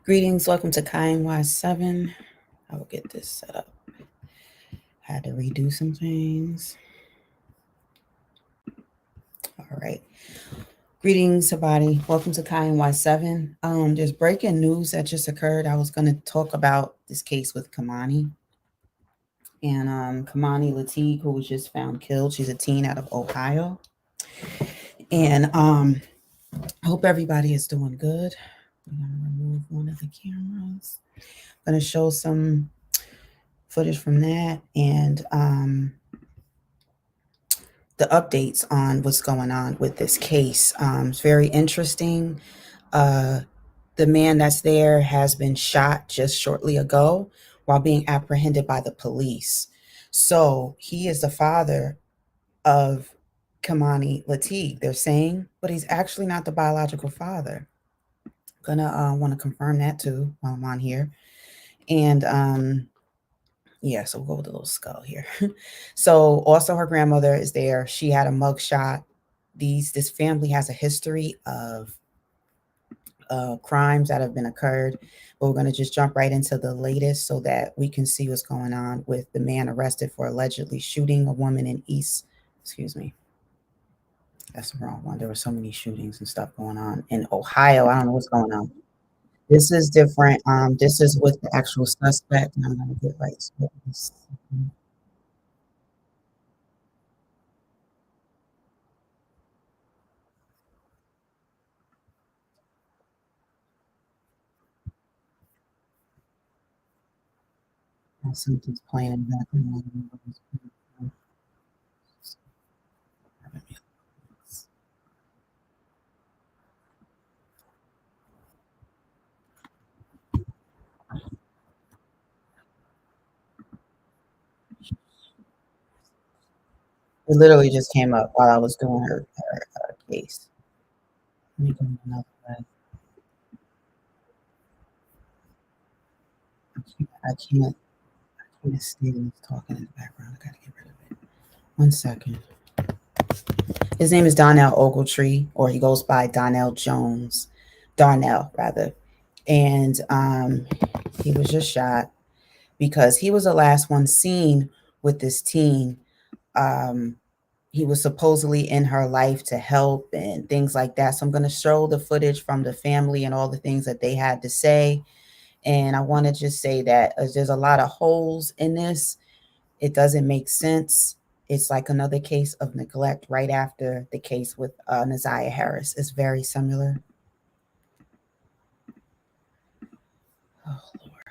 Greetings, welcome to Kei'Mani 7. I will get this set up. Had to redo some things. All right. Greetings, everybody. Welcome to Kei'Mani 7. There's breaking news that just occurred. I was going to talk about this case with Kei'Mani. And Kei'Mani Latigue, who was just found killed. She's a teen out of Ohio. And I hope everybody is doing good. We're going to remove one of the cameras. I'm going to show some footage from that and the updates on what's going on with this case. It's very interesting. The man that's there has been shot just shortly ago while being apprehended by the police. So he is the father of Kei'Mani Latigue, they're saying, but he's actually not the biological father. Gonna want to confirm that too while I'm on here. And yeah, so we'll go with the little skull here. So also her grandmother is there. She had a mugshot. This family has a history of crimes that have been occurred. But we're going to just jump right into the latest so that we can see what's going on with the man arrested for allegedly shooting a woman in excuse me. That's the wrong one. There were so many shootings and stuff going on in Ohio. I don't know what's going on. This is different. This is with the actual suspect. And I'm going to get right to this. Something's playing in the background. It literally just came up while I was doing her case. Let me go another way. I can't stand this talking in the background. I gotta get rid of it. 1 second. His name is Donnell Ogletree, or he goes by Darnell Jones. Darnell, rather. And he was just shot because he was the last one seen with this teen. He was supposedly in her life to help and things like that. So I'm going to show the footage from the family and all the things that they had to say. And I want to just say that there's a lot of holes in this. It doesn't make sense. It's like another case of neglect right after the case with Naziah Harris. It's very similar. Oh, Lord.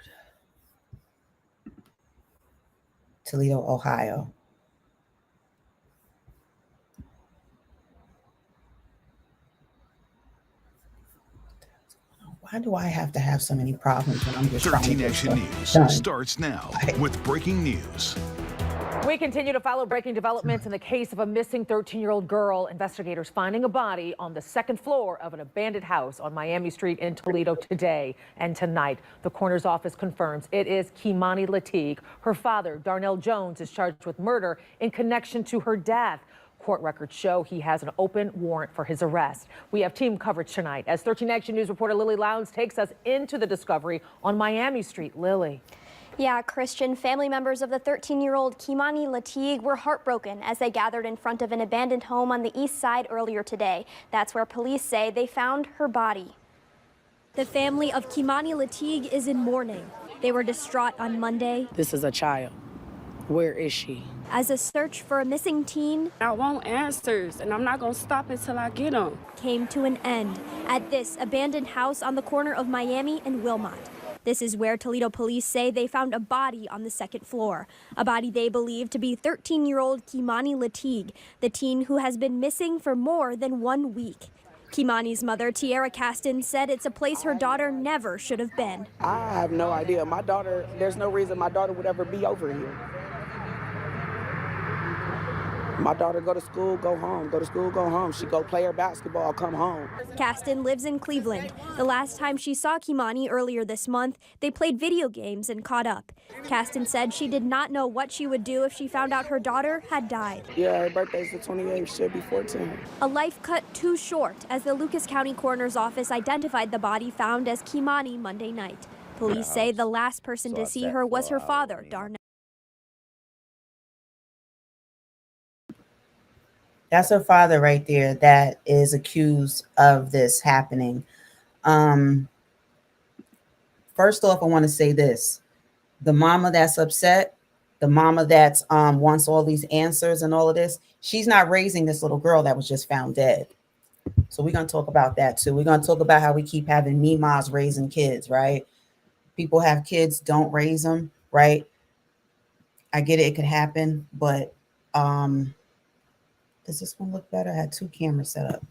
Toledo, Ohio. Why do I have to have so many problems when I'm just 13 Action News starts now with breaking news. We continue to follow breaking developments in the case of a missing 13-year-old girl. Investigators finding a body on the second floor of an abandoned house on Miami Street in Toledo today and tonight. The coroner's office confirms it is Kei'Mani Latigue. Her father, Darnell Jones, is charged with murder in connection to her death. Court records show he has an open warrant for his arrest. We have team coverage tonight as 13 Action News reporter Lily Lowndes takes us into the discovery on Miami Street. Lily. Yeah, Christian, family members of the 13-year-old Kei'Mani Latigue were heartbroken as they gathered in front of an abandoned home on the east side earlier today. That's where police say they found her body. The family of Kei'Mani Latigue is in mourning. They were distraught on Monday. This is a child. Where is she? As a search for a missing teen, I want answers, and I'm not going to stop until I get them, came to an end at this abandoned house on the corner of Miami and Wilmot. This is where Toledo police say they found a body on the second floor, a body they believe to be 13-year-old Kei'Mani Latigue, the teen who has been missing for more than 1 week. Kei'Mani's mother, Tiara Caston, said it's a place her daughter never should have been. I have no idea. My daughter, there's no reason my daughter would ever be over here. My daughter go to school, go home. Go to school, go home. She go play her basketball, come home. Kasten lives in Cleveland. The last time she saw Kei'Mani earlier this month, they played video games and caught up. Kasten said she did not know what she would do if she found out her daughter had died. Yeah, her birthday's the 28th. She'll be 14. A life cut too short as the Lucas County Coroner's Office identified the body found as Kei'Mani Monday night. Police say the last person to see her was her father, Darnell. That's her father right there that is accused of this happening. First off, I want to say this. The mama that's upset, the mama that's wants all these answers and all of this, she's not raising this little girl that was just found dead. So we're going to talk about that too. We're going to talk about how we keep having mimas raising kids, right? People have kids, don't raise them, right? I get it, it could happen, but does this one look better? I had two cameras set up.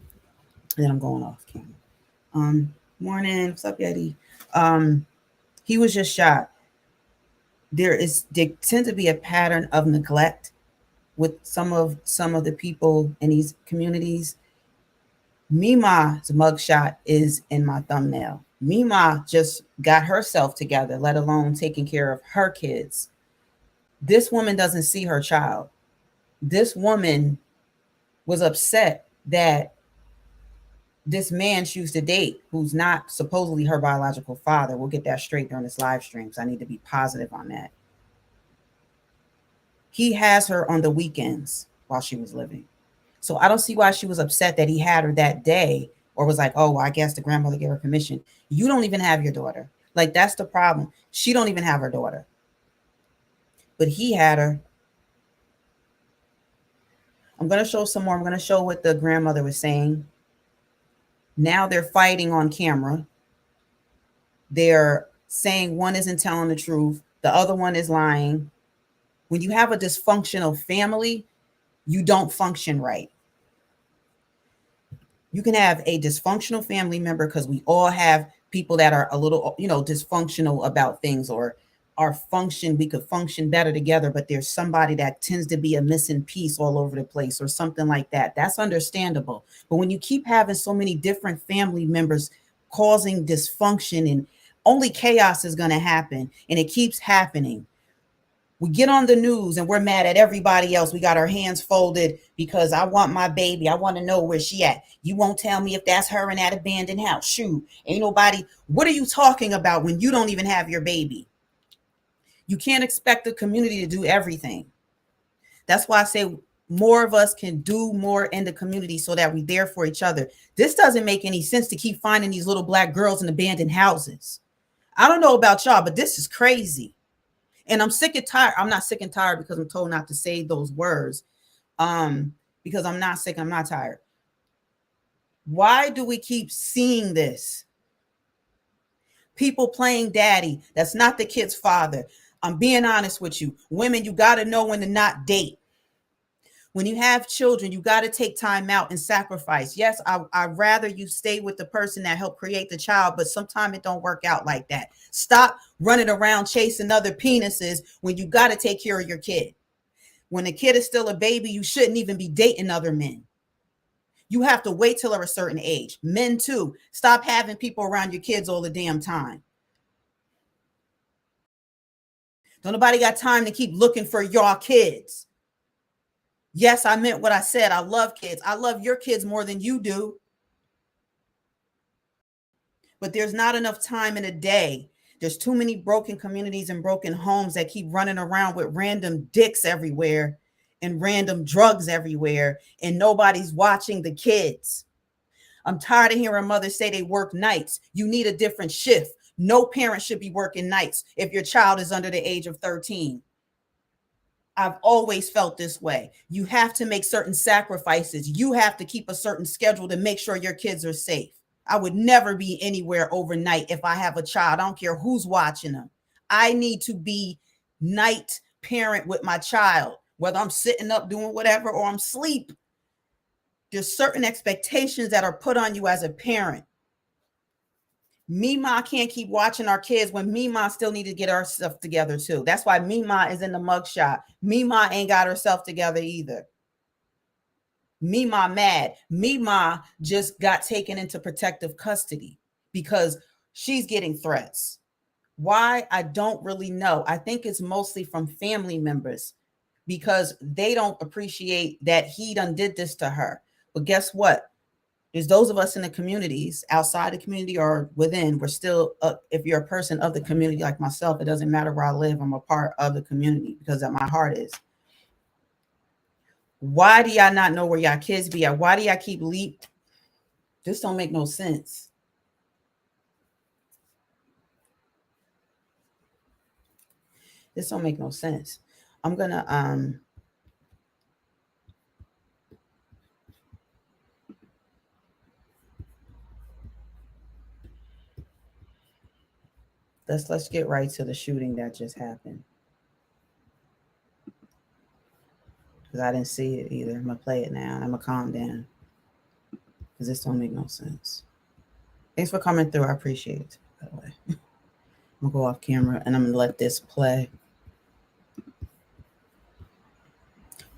And then I'm going off camera. Morning. What's up, Yeti? He was just shot. There tends to be a pattern of neglect with some of the people in these communities. Mima's mugshot is in my thumbnail. Mima just got herself together, let alone taking care of her kids. This woman doesn't see her child. This woman was upset that this man she used to date, who's not supposedly her biological father, we'll get that straight during this live stream, so I need to be positive on that. He has her on the weekends while she was living. So I don't see why she was upset that he had her that day, or was like, oh, well, I guess the grandmother gave her permission. You don't even have your daughter. Like, that's the problem. She don't even have her daughter. But he had her. I'm going to show some more. I'm going to show what the grandmother was saying. Now they're fighting on camera. They're saying one isn't telling the truth. The other one is lying. When you have a dysfunctional family, you don't function right. You can have a dysfunctional family member, because we all have people that are a little, dysfunctional about things, or we could function better together, but there's somebody that tends to be a missing piece all over the place or something like that. That's understandable. But when you keep having so many different family members causing dysfunction, and only chaos is going to happen, and it keeps happening. We get on the news and we're mad at everybody else. We got our hands folded because I want my baby. I want to know where she at. You won't tell me if that's her in that abandoned house. Shoot, ain't nobody. What are you talking about when you don't even have your baby? You can't expect the community to do everything. That's why I say more of us can do more in the community so that we're there for each other. This doesn't make any sense to keep finding these little black girls in abandoned houses. I don't know about y'all, but this is crazy. And I'm sick and tired. I'm not sick and tired because I'm told not to say those words. Because I'm not sick, I'm not tired. Why do we keep seeing this? People playing daddy. That's not the kid's father. I'm being honest with you. Women, you got to know when to not date. When you have children, you got to take time out and sacrifice. Yes, I'd rather you stay with the person that helped create the child, but sometimes it don't work out like that. Stop running around chasing other penises when you got to take care of your kid. When the kid is still a baby, you shouldn't even be dating other men. You have to wait till they're a certain age. Men too. Stop having people around your kids all the damn time. Don't nobody got time to keep looking for your kids. Yes, I meant what I said. I love kids. I love your kids more than you do. But there's not enough time in a day. There's too many broken communities and broken homes that keep running around with random dicks everywhere and random drugs everywhere, and nobody's watching the kids. I'm tired of hearing mothers say they work nights. You need a different shift. No parent should be working nights if your child is under the age of 13. I've always felt this way. You have to make certain sacrifices. You have to keep a certain schedule to make sure your kids are safe. I would never be anywhere overnight if I have a child. I don't care who's watching them. I need to be night parent with my child, whether I'm sitting up doing whatever or I'm asleep. There's certain expectations that are put on you as a parent. Mima can't keep watching our kids when Mima still need to get her stuff together too. That's why Mima is in the mugshot. Mima ain't got herself together either. Mima mad. Mima just got taken into protective custody because she's getting threats. Why? I don't really know. I think it's mostly from family members because they don't appreciate that he done did this to her. But guess what? There's those of us in the communities, outside the community or within, we're still, if you're a person of the community like myself, it doesn't matter where I live, I'm a part of the community because at my heart is. Why do y'all not know where y'all kids be at? Why do y'all keep This don't make no sense. This don't make no sense. I'm gonna let's get right to the shooting that just happened. Because I didn't see it either. I'm gonna play it now. I'm gonna calm down. Because this don't make no sense. Thanks for coming through. I appreciate it, by the way. I'm gonna go off camera and I'm gonna let this play.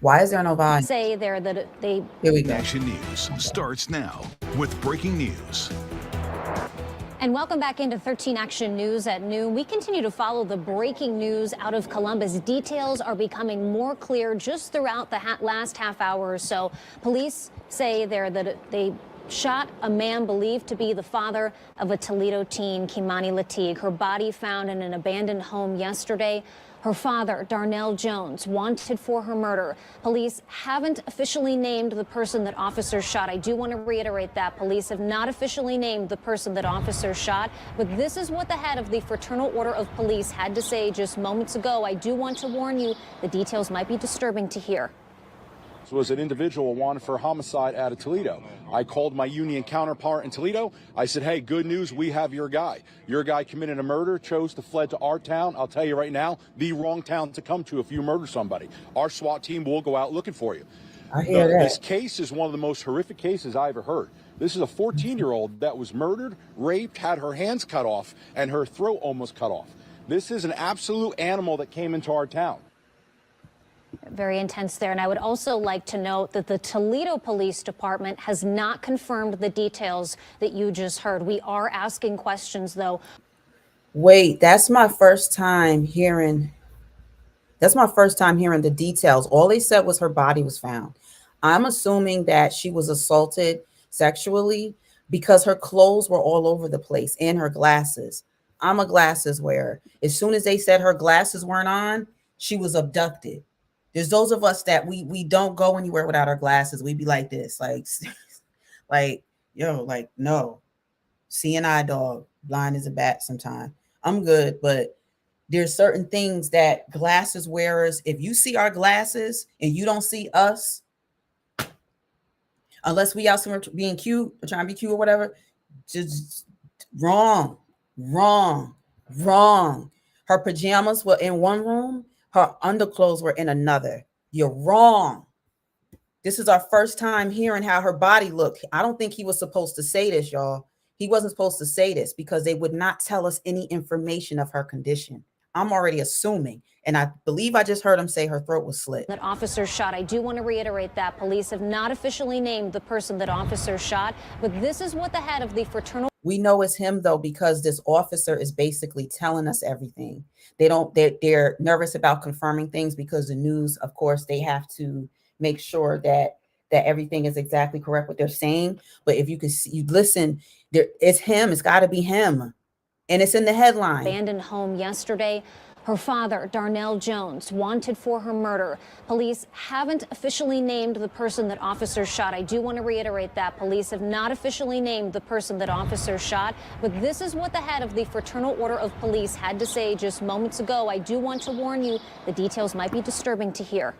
Why is there no volume? Say there that they. Here we go. Action News starts now with breaking news. And welcome back into 13 Action News at noon. We continue to follow the breaking news out of Columbus. Details are becoming more clear just throughout the last half hour or so. Police say there that they shot a man believed to be the father of a Toledo teen, Kei'Mani Latigue. Her body found in an abandoned home yesterday. Her father, Darnell Jones, wanted for her murder. Police haven't officially named the person that officers shot. I do want to reiterate that. Police have not officially named the person that officers shot, but this is what the head of the Fraternal Order of Police had to say just moments ago. I do want to warn you, the details might be disturbing to hear. Was an individual wanted for homicide out of Toledo. I called my union counterpart in Toledo. I said, hey, good news, we have your guy. Your guy committed a murder, chose to fled to our town. I'll tell you right now, the wrong town to come to if you murder somebody. Our SWAT team will go out looking for you. I hear that. This case is one of the most horrific cases I ever heard. This is a 14-year-old that was murdered, raped, had her hands cut off, and her throat almost cut off. This is an absolute animal that came into our town. Very intense there. And I would also like to note that the Toledo Police Department has not confirmed the details that you just heard. We are asking questions, though. Wait, that's my first time hearing the details. All they said was her body was found. I'm assuming that she was assaulted sexually because her clothes were all over the place and her glasses. I'm a glasses wearer. As soon as they said her glasses weren't on, she was abducted. There's those of us that we don't go anywhere without our glasses. We be like this, like no, seeing eye dog, blind as a bat sometime. I'm good, but there's certain things that glasses wearers, if you see our glasses and you don't see us, unless we out somewhere being cute or trying to be cute or whatever, just wrong. Her pajamas were in one room. Her underclothes were in another. You're wrong. This is our first time hearing how her body looked. I don't think he was supposed to say this, y'all. He wasn't supposed to say this because they would not tell us any information of her condition. I'm already assuming, and I believe I just heard him say her throat was slit. That officers shot. I do want to reiterate that. Police have not officially named the person that officers shot, but this is what the head of the Fraternal. We know it's him, though, because this officer is basically telling us everything. They're nervous about confirming things because the news, of course, they have to make sure that everything is exactly correct what they're saying. But if you can see, you listen, it's him. It's got to be him. And it's in the headline. Abandoned home yesterday. Her father, Darnell Jones, wanted for her murder. Police haven't officially named the person that officers shot. I do want to reiterate that. Police have not officially named the person that officers shot, but this is what the head of the Fraternal Order of Police had to say just moments ago. I do want to warn you, the details might be disturbing to hear.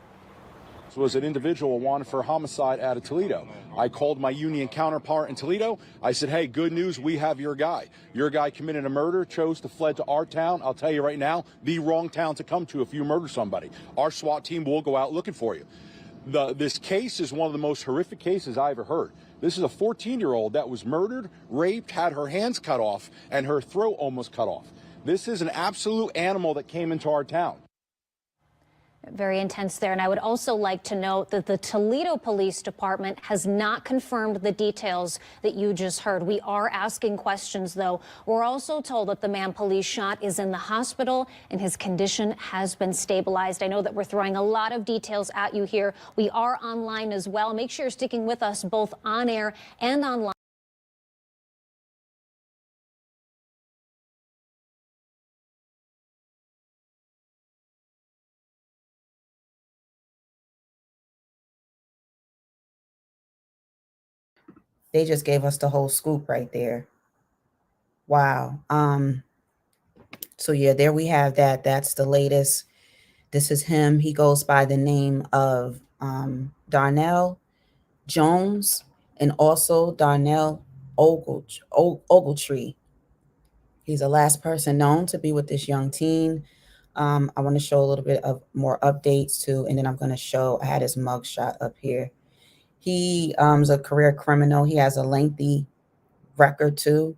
Was an individual wanted for homicide out of Toledo. I called my union counterpart in Toledo. I said, hey, good news, we have your guy. Your guy committed a murder, chose to fled to our town. I'll tell you right now, the wrong town to come to if you murder somebody. Our SWAT team will go out looking for you. This case is one of the most horrific cases I ever heard. This is a 14-year-old that was murdered, raped, had her hands cut off, and her throat almost cut off. This is an absolute animal that came into our town. Very intense there. And I would also like to note that the Toledo Police Department has not confirmed the details that you just heard. We are asking questions, though. We're also told that the man police shot is in the hospital and his condition has been stabilized. I know that we're throwing a lot of details at you here. We are online as well. Make sure you're sticking with us both on air and online. They just gave us the whole scoop right there. Wow. So yeah, there we have that. That's the latest. This is him. He goes by the name of Darnell Jones and also Darnell Ogletree. He's the last person known to be with this young teen. I want to show a little bit of more updates too, and then I'm going to show, I had his mugshot up here. He is a career criminal. He has a lengthy record too.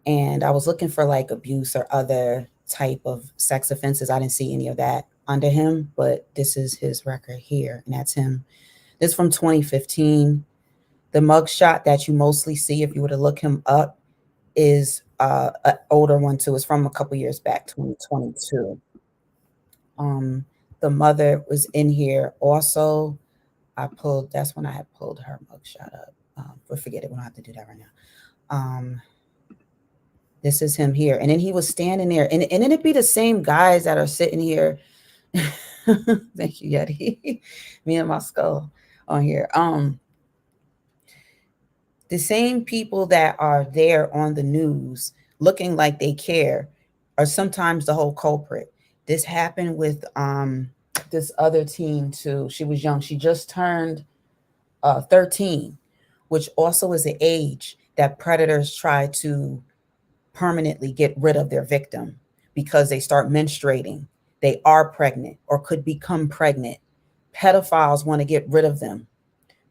And I was looking for like abuse or other type of sex offenses. I didn't see any of that under him, but this is his record here, and that's him. This is from 2015. The mugshot that you mostly see, if you were to look him up, is an older one too. It's from a couple years back, 2022. The mother was in here also. That's when I had pulled her mugshot up. But forget it, we don't have to do that right now. This is him here. And then he was standing there. And then it'd be the same guys that are sitting here. Thank you, Yeti. Me and my skull on here. The same people that are there on the news looking like they care are sometimes the whole culprit. This happened with this other teen too. She was young. She just turned 13, which also is the age that predators try to permanently get rid of their victim because they start menstruating. They are pregnant or could become pregnant. Pedophiles want to get rid of them.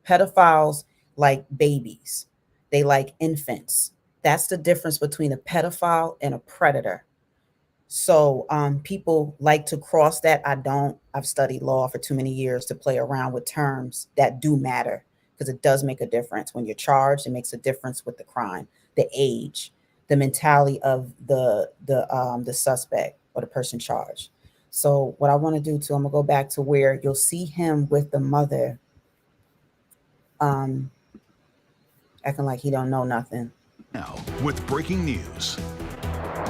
Pedophiles like babies. They like infants. That's the difference between a pedophile and a predator. So people like to cross that. I don't. I've studied law for too many years to play around with terms that do matter, because it does make a difference. When you're charged, it makes a difference with the crime, the age, the mentality of the suspect or the person charged. So what I want to do too, I'm gonna go back to where you'll see him with the mother acting like he don't know nothing. Now with breaking news.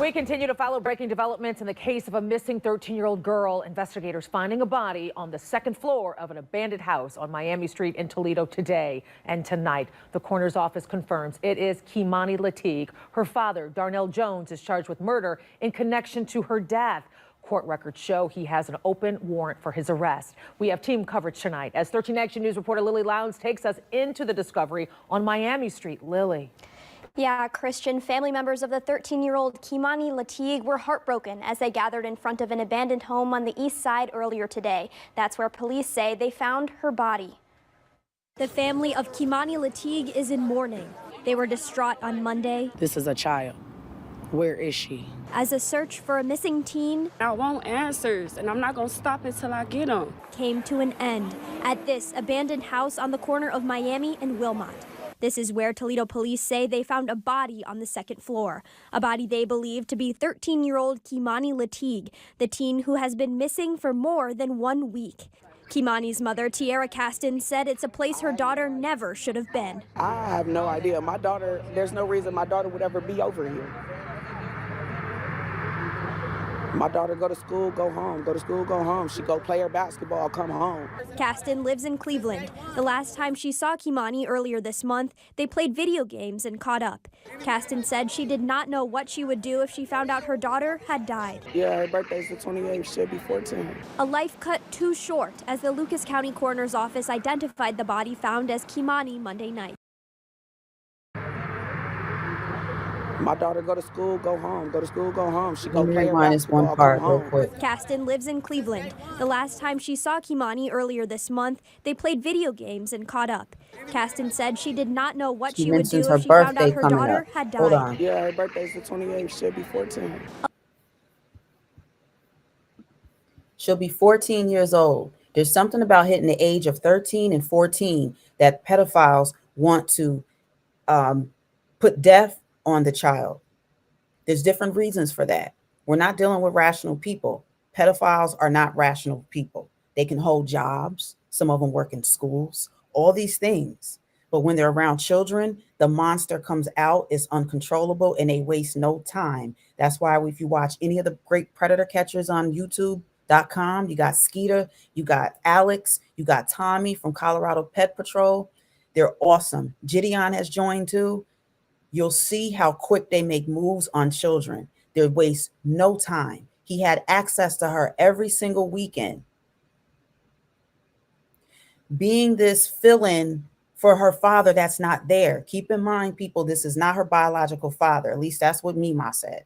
We continue to follow breaking developments in the case of a missing 13-year-old girl. Investigators finding a body on the second floor of an abandoned house on Miami Street in Toledo today and tonight. The coroner's office confirms it is Kei'Mani Latigue. Her father, Darnell Jones, is charged with murder in connection to her death. Court records show he has an open warrant for his arrest. We have team coverage tonight as 13 Action News reporter Lily Lowndes takes us into the discovery on Miami Street. Lily. Yeah, Christian, family members of the 13-year-old Kei'Mani Latigue were heartbroken as they gathered in front of an abandoned home on the east side earlier today. That's where police say they found her body. The family of Kei'Mani Latigue is in mourning. They were distraught on Monday. This is a child. Where is she? As a search for a missing teen, I want answers, and I'm not going to stop until I get them, came to an end at this abandoned house on the corner of Miami and Wilmot. This is where Toledo police say they found a body on the second floor, a body they believe to be 13-year-old Kei'Mani Latigue, the teen who has been missing for more than 1 week. Kei'Mani's mother, Tiara Caston, said it's a place her daughter never should have been. I have no idea. My daughter, there's no reason my daughter would ever be over here. My daughter go to school, go home, go to school, go home. She go play her basketball, come home. Caston lives in Cleveland. The last time she saw Kei'Mani earlier this month, they played video games and caught up. Caston said she did not know what she would do if she found out her daughter had died. Yeah, her birthday's the 28th, she'll be 14. A life cut too short as the Lucas County Coroner's Office identified the body found as Kei'Mani Monday night. My daughter go to school, go home, go to school, go home. She go Let me play her rewind this basketball, one part come real home. quick. Caston lives in Cleveland. The last time she saw Kei'Mani earlier this month, they played video games and caught up. Caston said she did not know what she would do mentions her if she found birthday out her coming daughter up. had Hold died. on. Yeah, her birthday's the 28th, she'll be 14. She'll be 14 years old. There's something about hitting the age of 13 and 14 that pedophiles want to put death on the child. There's different reasons for that. We're not dealing with rational people. Pedophiles are not rational people. They can hold jobs. Some of them work in schools, all these things. But when they're around children, the monster comes out, is uncontrollable, and they waste no time. That's why if you watch any of the great predator catchers on YouTube.com, you got Skeeter, you got Alex, you got Tommy from Colorado Pet Patrol. They're awesome. Gideon has joined too. You'll see how quick they make moves on children. They waste no time. He had access to her every single weekend. Being this fill-in for her father that's not there. Keep in mind, people, this is not her biological father. At least that's what Mima said.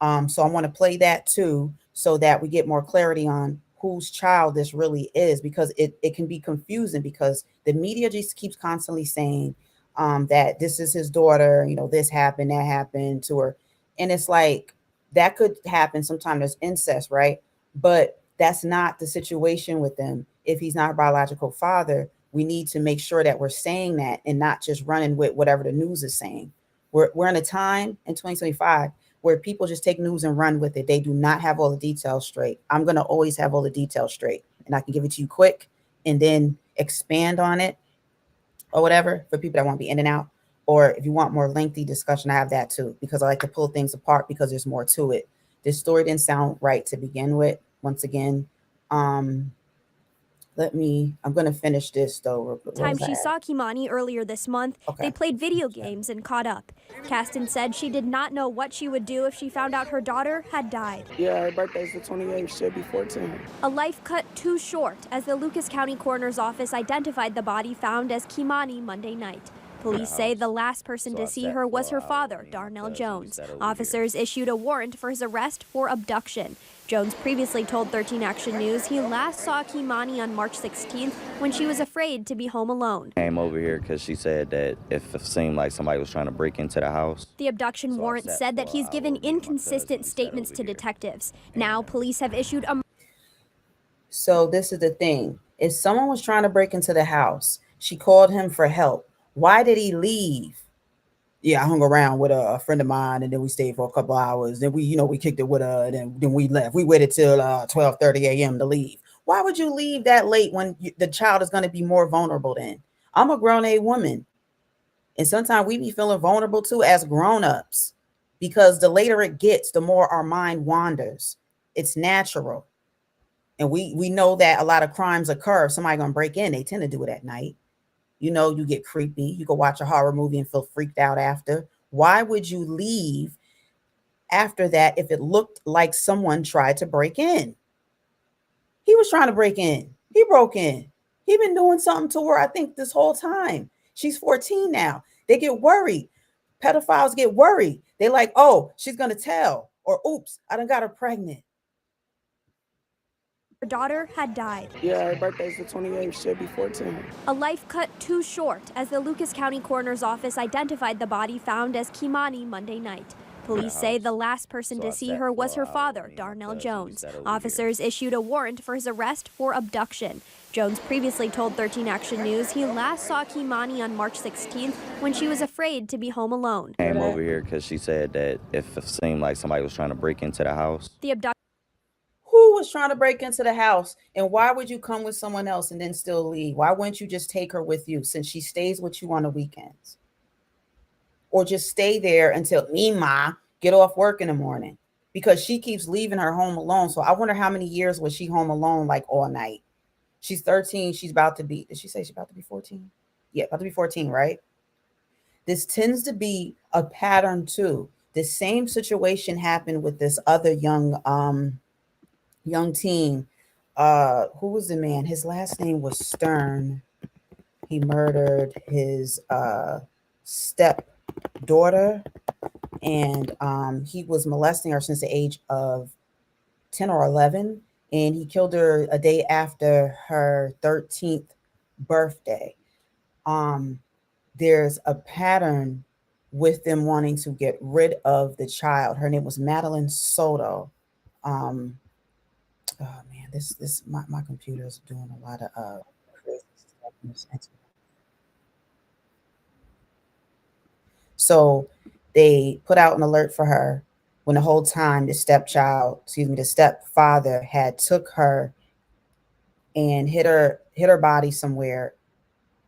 So I want to play that too, so that we get more clarity on whose child this really is, because it can be confusing, because the media just keeps constantly saying that this is his daughter, this happened, that happened to her. And it's like, that could happen. Sometimes there's incest, right? But that's not the situation with them. If he's not a biological father, we need to make sure that we're saying that and not just running with whatever the news is saying. We're in a time in 2025 where people just take news and run with it. They do not have all the details straight. I'm going to always have all the details straight, and I can give it to you quick and then expand on it or whatever for people that want to be in and out. Or if you want more lengthy discussion, I have that too, because I like to pull things apart because there's more to it. This story didn't sound right to begin with. Once again, I'm going to finish this though. Time she saw Kei'Mani earlier this month, They played video games and caught up. Kasten said she did not know what she would do if she found out her daughter had died. Yeah, her birthday's the 28th. She'll be 14. A life cut too short, as the Lucas County Coroner's Office identified the body found as Kei'Mani Monday night. Police say the last person to see her was her father, Darnell Jones. Officers issued a warrant for his arrest for abduction. Jones previously told 13 Action News he last saw Kei'Mani on March 16th when she was afraid to be home alone. Came over here because she said that if it seemed like somebody was trying to break into the house. The abduction warrant said that he's given inconsistent statements to detectives. Now police have issued a... So this is the thing. If someone was trying to break into the house, she called him for help. Why did he leave? Yeah, I hung around with a friend of mine, and then we stayed for a couple hours. Then we kicked it with her, and then we left. We waited till 12:30 a.m. to leave. Why would you leave that late when the child is going to be more vulnerable then? I'm a grown-a woman, and sometimes we be feeling vulnerable too as grown-ups, because the later it gets, the more our mind wanders. It's natural. And we know that a lot of crimes occur. If somebody going to break in, they tend to do it at night. You get creepy. You go watch a horror movie and feel freaked out after. Why would you leave after that if it looked like someone tried to break in? He was trying to break in. He broke in. He been doing something to her, I think, this whole time. She's 14 now. They get worried. Pedophiles get worried. They like, oh, she's going to tell. Or, oops, I done got her pregnant. Her daughter had died. Yeah, her birthday's the 28th. She'll be 14. A life cut too short, as the Lucas County Coroner's Office identified the body found as Kei'Mani Monday night. Police say the last person to see her was her father, Darnell Jones. Officers issued a warrant for his arrest for abduction. Jones previously told 13 Action News he last saw Kei'Mani on March 16th when she was afraid to be home alone. Came over here because she said that if it seemed like somebody was trying to break into the house. The abduction. Who was trying to break into the house? And why would you come with someone else and then still leave? Why wouldn't you just take her with you, since she stays with you on the weekends? Or just stay there until Mima get off work in the morning, because she keeps leaving her home alone. So I wonder how many years was she home alone, like all night? She's 13. She's about to be, did she say she's about to be 14? Yeah, about to be 14, right? This tends to be a pattern too. The same situation happened with this other young teen. Who was the man? His last name was Stern. He murdered his stepdaughter, and he was molesting her since the age of 10 or 11, and he killed her a day after her 13th birthday. There's a pattern with them wanting to get rid of the child. Her name was Madeline Soto. Oh man, my computer is doing a lot of crazy stuff in this internet. So they put out an alert for her when the whole time the stepfather had took her and hit her body somewhere.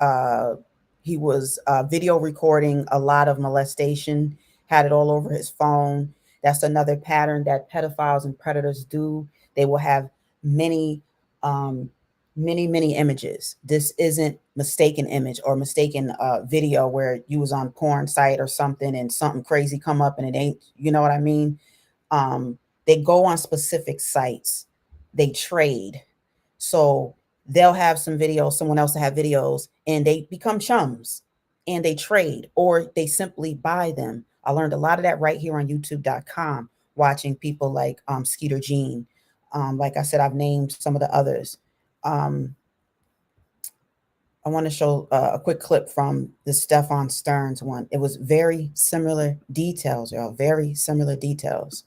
uh he was video recording a lot of molestation, had it all over his phone. That's another pattern that pedophiles and predators do. They will have many um many images. This isn't mistaken image or mistaken video where you was on porn site or something and something crazy come up and it ain't, you know what I mean. They go on specific sites, they trade. So they'll have some videos, someone else will have videos, and they become chums and they trade or they simply buy them. I learned a lot of that right here on youtube.com, watching people like Skeeter Jean. Like I said, I've named some of the others. Um, I want to show a quick clip from the Stefan Stearns one. It was very similar details, y'all, very similar details.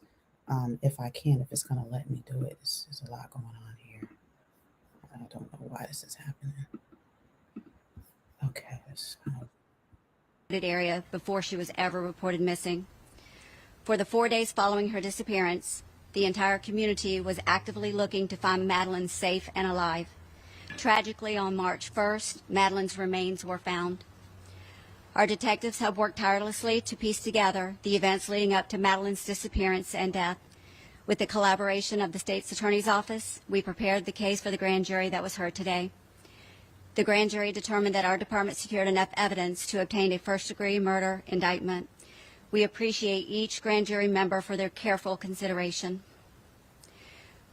If I can, if it's going to let me do it, there's a lot going on here. I don't know why this is happening. Okay. Area before she was ever reported missing. For the 4 days following her disappearance, the entire community was actively looking to find Madeline safe and alive. Tragically, on March 1st, Madeline's remains were found. Our detectives have worked tirelessly to piece together the events leading up to Madeline's disappearance and death. With the collaboration of the state's attorney's office, we prepared the case for the grand jury that was heard today. The grand jury determined that our department secured enough evidence to obtain a first-degree murder indictment. We appreciate each grand jury member for their careful consideration.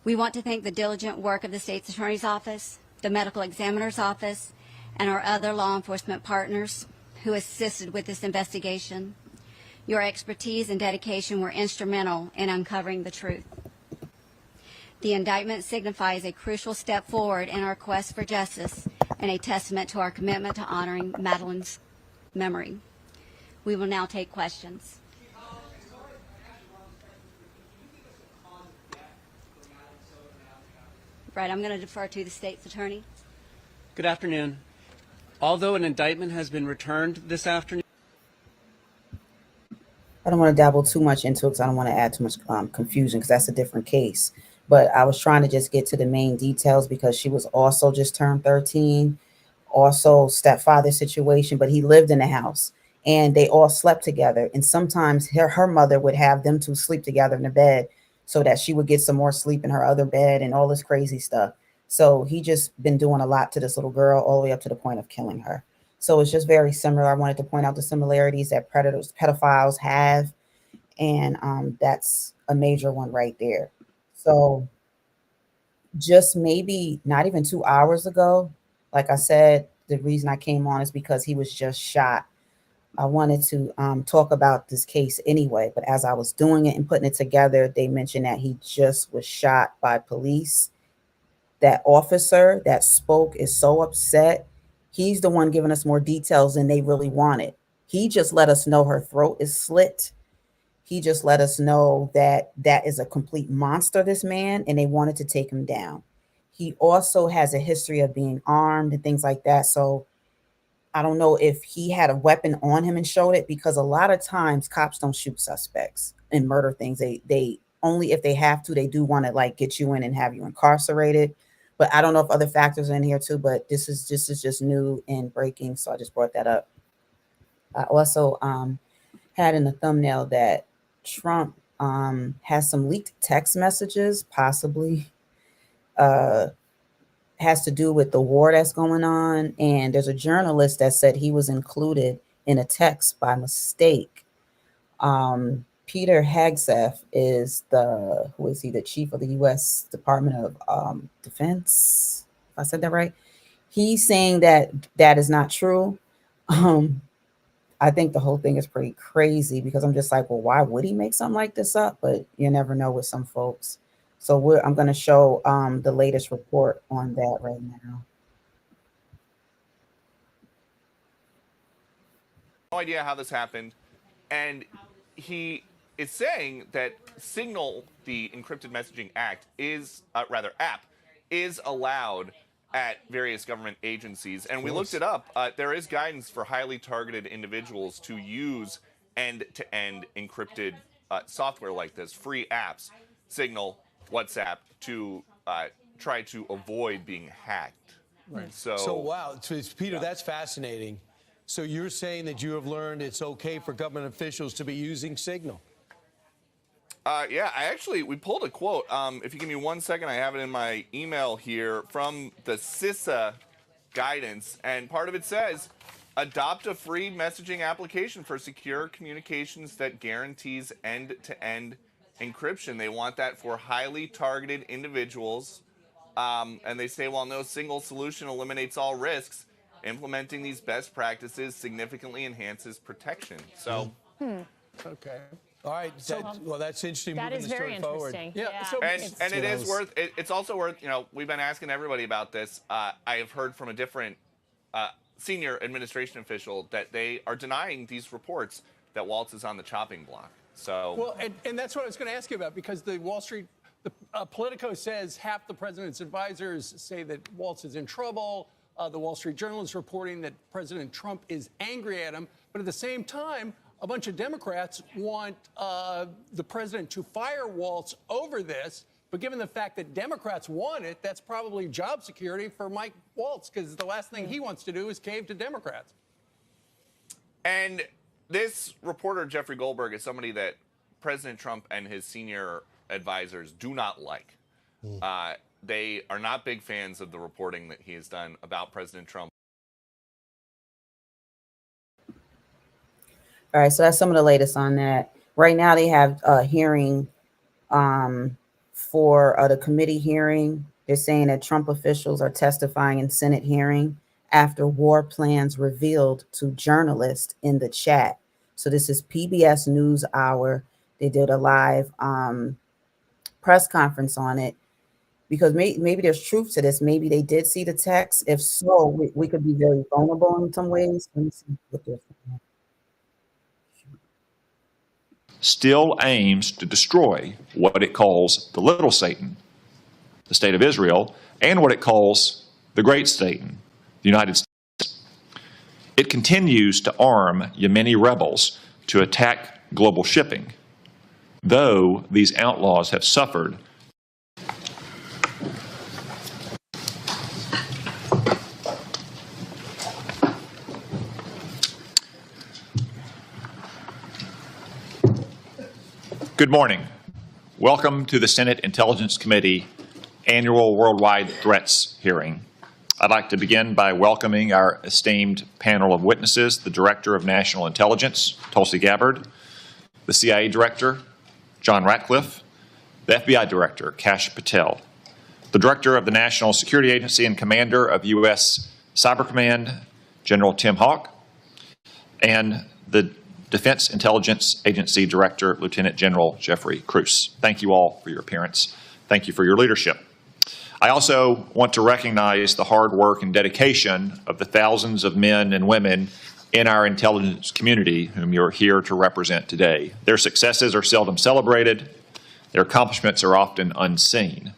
We want to thank the diligent work of the state's attorney's office, the medical examiner's office, and our other law enforcement partners who assisted with this investigation. Your expertise and dedication were instrumental in uncovering the truth. The indictment signifies a crucial step forward in our quest for justice and a testament to our commitment to honoring Madeline's memory. We will now take questions. Right, I'm going to defer to the state's attorney. Good afternoon. Although an indictment has been returned this afternoon, I don't want to dabble too much into it because I don't want to add too much confusion because that's a different case. But I was trying to just get to the main details because she was also just turned 13, also stepfather situation, but he lived in the house and they all slept together. And sometimes her mother would have them two sleep together in the bed so that she would get some more sleep in her other bed and all this crazy stuff. So he just been doing a lot to this little girl all the way up to the point of killing her. So it's just very similar. I wanted to point out the similarities that pedophiles have. And that's a major one right there. So just maybe not even 2 hours ago, like I said, the reason I came on is because he was just shot. I wanted to talk about this case anyway, but as I was doing it and putting it together, they mentioned that he just was shot by police. That officer that spoke is so upset. He's the one giving us more details than they really wanted. He just let us know her throat is slit. He just let us know that that is a complete monster, this man, and they wanted to take him down. He also has a history of being armed and things like that. So I don't know if he had a weapon on him and showed it, because a lot of times cops don't shoot suspects in murder things. They only if they have to, they do want to like get you in and have you incarcerated. But I don't know if other factors are in here too, but this is just new and breaking. So I just brought that up. I also had in the thumbnail that Trump has some leaked text messages, possibly has to do with the war that's going on. And there's a journalist that said he was included in a text by mistake. Peter Hegseth is the chief of the U.S. Department of Defense, if I said that right. He's saying that that is not true. I think the whole thing is pretty crazy because I'm just like, well, why would he make something like this up? But you never know with some folks. So I'm going to show the latest report on that right now. No idea how this happened. And he is saying that Signal, the encrypted messaging app, is allowed at various government agencies. And we looked it up. There is guidance for highly targeted individuals to use end-to-end encrypted software like this, free apps, Signal, WhatsApp, to try to avoid being hacked. Right. So wow, so Peter, that's fascinating. So you're saying that you have learned it's okay for government officials to be using Signal? Yeah, we pulled a quote. If you give me 1 second, I have it in my email here from the CISA guidance, and part of it says, adopt a free messaging application for secure communications that guarantees end-to-end encryption. They want that for highly targeted individuals, and they say, while no single solution eliminates all risks, implementing these best practices significantly enhances protection. So, okay. All right. That's interesting. That is very interesting. Yeah. So, and it is worth. It's also worth. We've been asking everybody about this. I have heard from a different senior administration official that they are denying these reports that Waltz is on the chopping block. So. Well, and that's what I was going to ask you about, because the Wall Street, Politico says half the president's advisors say that Waltz is in trouble. The Wall Street Journal is reporting that President Trump is angry at him, but at the same time, a bunch of Democrats want the president to fire Waltz over this. But given the fact that Democrats want it, that's probably job security for Mike Waltz, because the last thing he wants to do is cave to Democrats. And this reporter, Jeffrey Goldberg, is somebody that President Trump and his senior advisors do not like. They are not big fans of the reporting that he has done about President Trump. All right, so that's some of the latest on that. Right now, they have a hearing for the committee hearing. They're saying that Trump officials are testifying in Senate hearing after war plans revealed to journalists in the chat. So this is PBS NewsHour. They did a live press conference on it, because maybe there's truth to this. Maybe they did see the text. If so, we could be very vulnerable in some ways. Let me see what they're saying. Still aims to destroy what it calls the little Satan, the state of Israel, and what it calls the great Satan, the United States. It continues to arm Yemeni rebels to attack global shipping, though these outlaws have suffered Good morning. Welcome to the Senate Intelligence Committee Annual Worldwide Threats hearing. I'd like to begin by welcoming our esteemed panel of witnesses, the Director of National Intelligence, Tulsi Gabbard, the CIA Director, John Ratcliffe, the FBI Director, Kash Patel, the Director of the National Security Agency and Commander of U.S. Cyber Command, General Tim Hawk, and the Defense Intelligence Agency Director, Lieutenant General Jeffrey Cruz. Thank you all for your appearance. Thank you for your leadership. I also want to recognize the hard work and dedication of the thousands of men and women in our intelligence community whom you're here to represent today. Their successes are seldom celebrated. Their accomplishments are often unseen.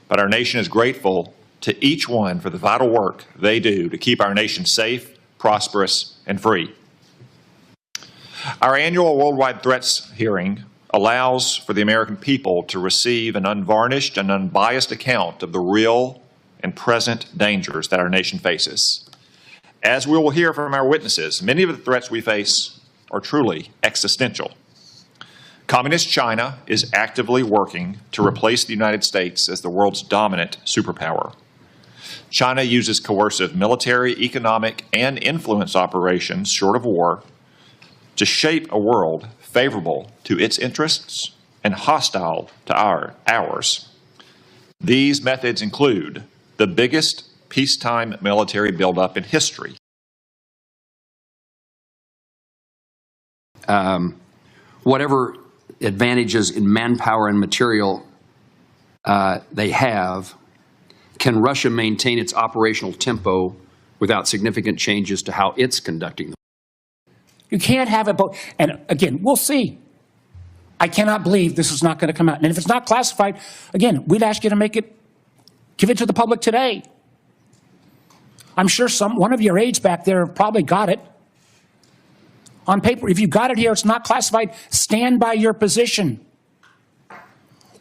But our nation is grateful to each one for the vital work they do to keep our nation safe, prosperous, and free. Our annual Worldwide Threats hearing allows for the American people to receive an unvarnished and unbiased account of the real and present dangers that our nation faces. As we will hear from our witnesses, many of the threats we face are truly existential. Communist China is actively working to replace the United States as the world's dominant superpower. China uses coercive military, economic, and influence operations, short of war, to shape a world favorable to its interests and hostile to ours. These methods include the biggest peacetime military buildup in history. Whatever advantages in manpower and material they have, can Russia maintain its operational tempo without significant changes to how it's conducting them? You can't have it both. And again, we'll see. I cannot believe this is not going to come out. And if it's not classified, again, we'd ask you to give it to the public today. I'm sure one of your aides back there probably got it on paper. If you got it here, it's not classified, stand by your position.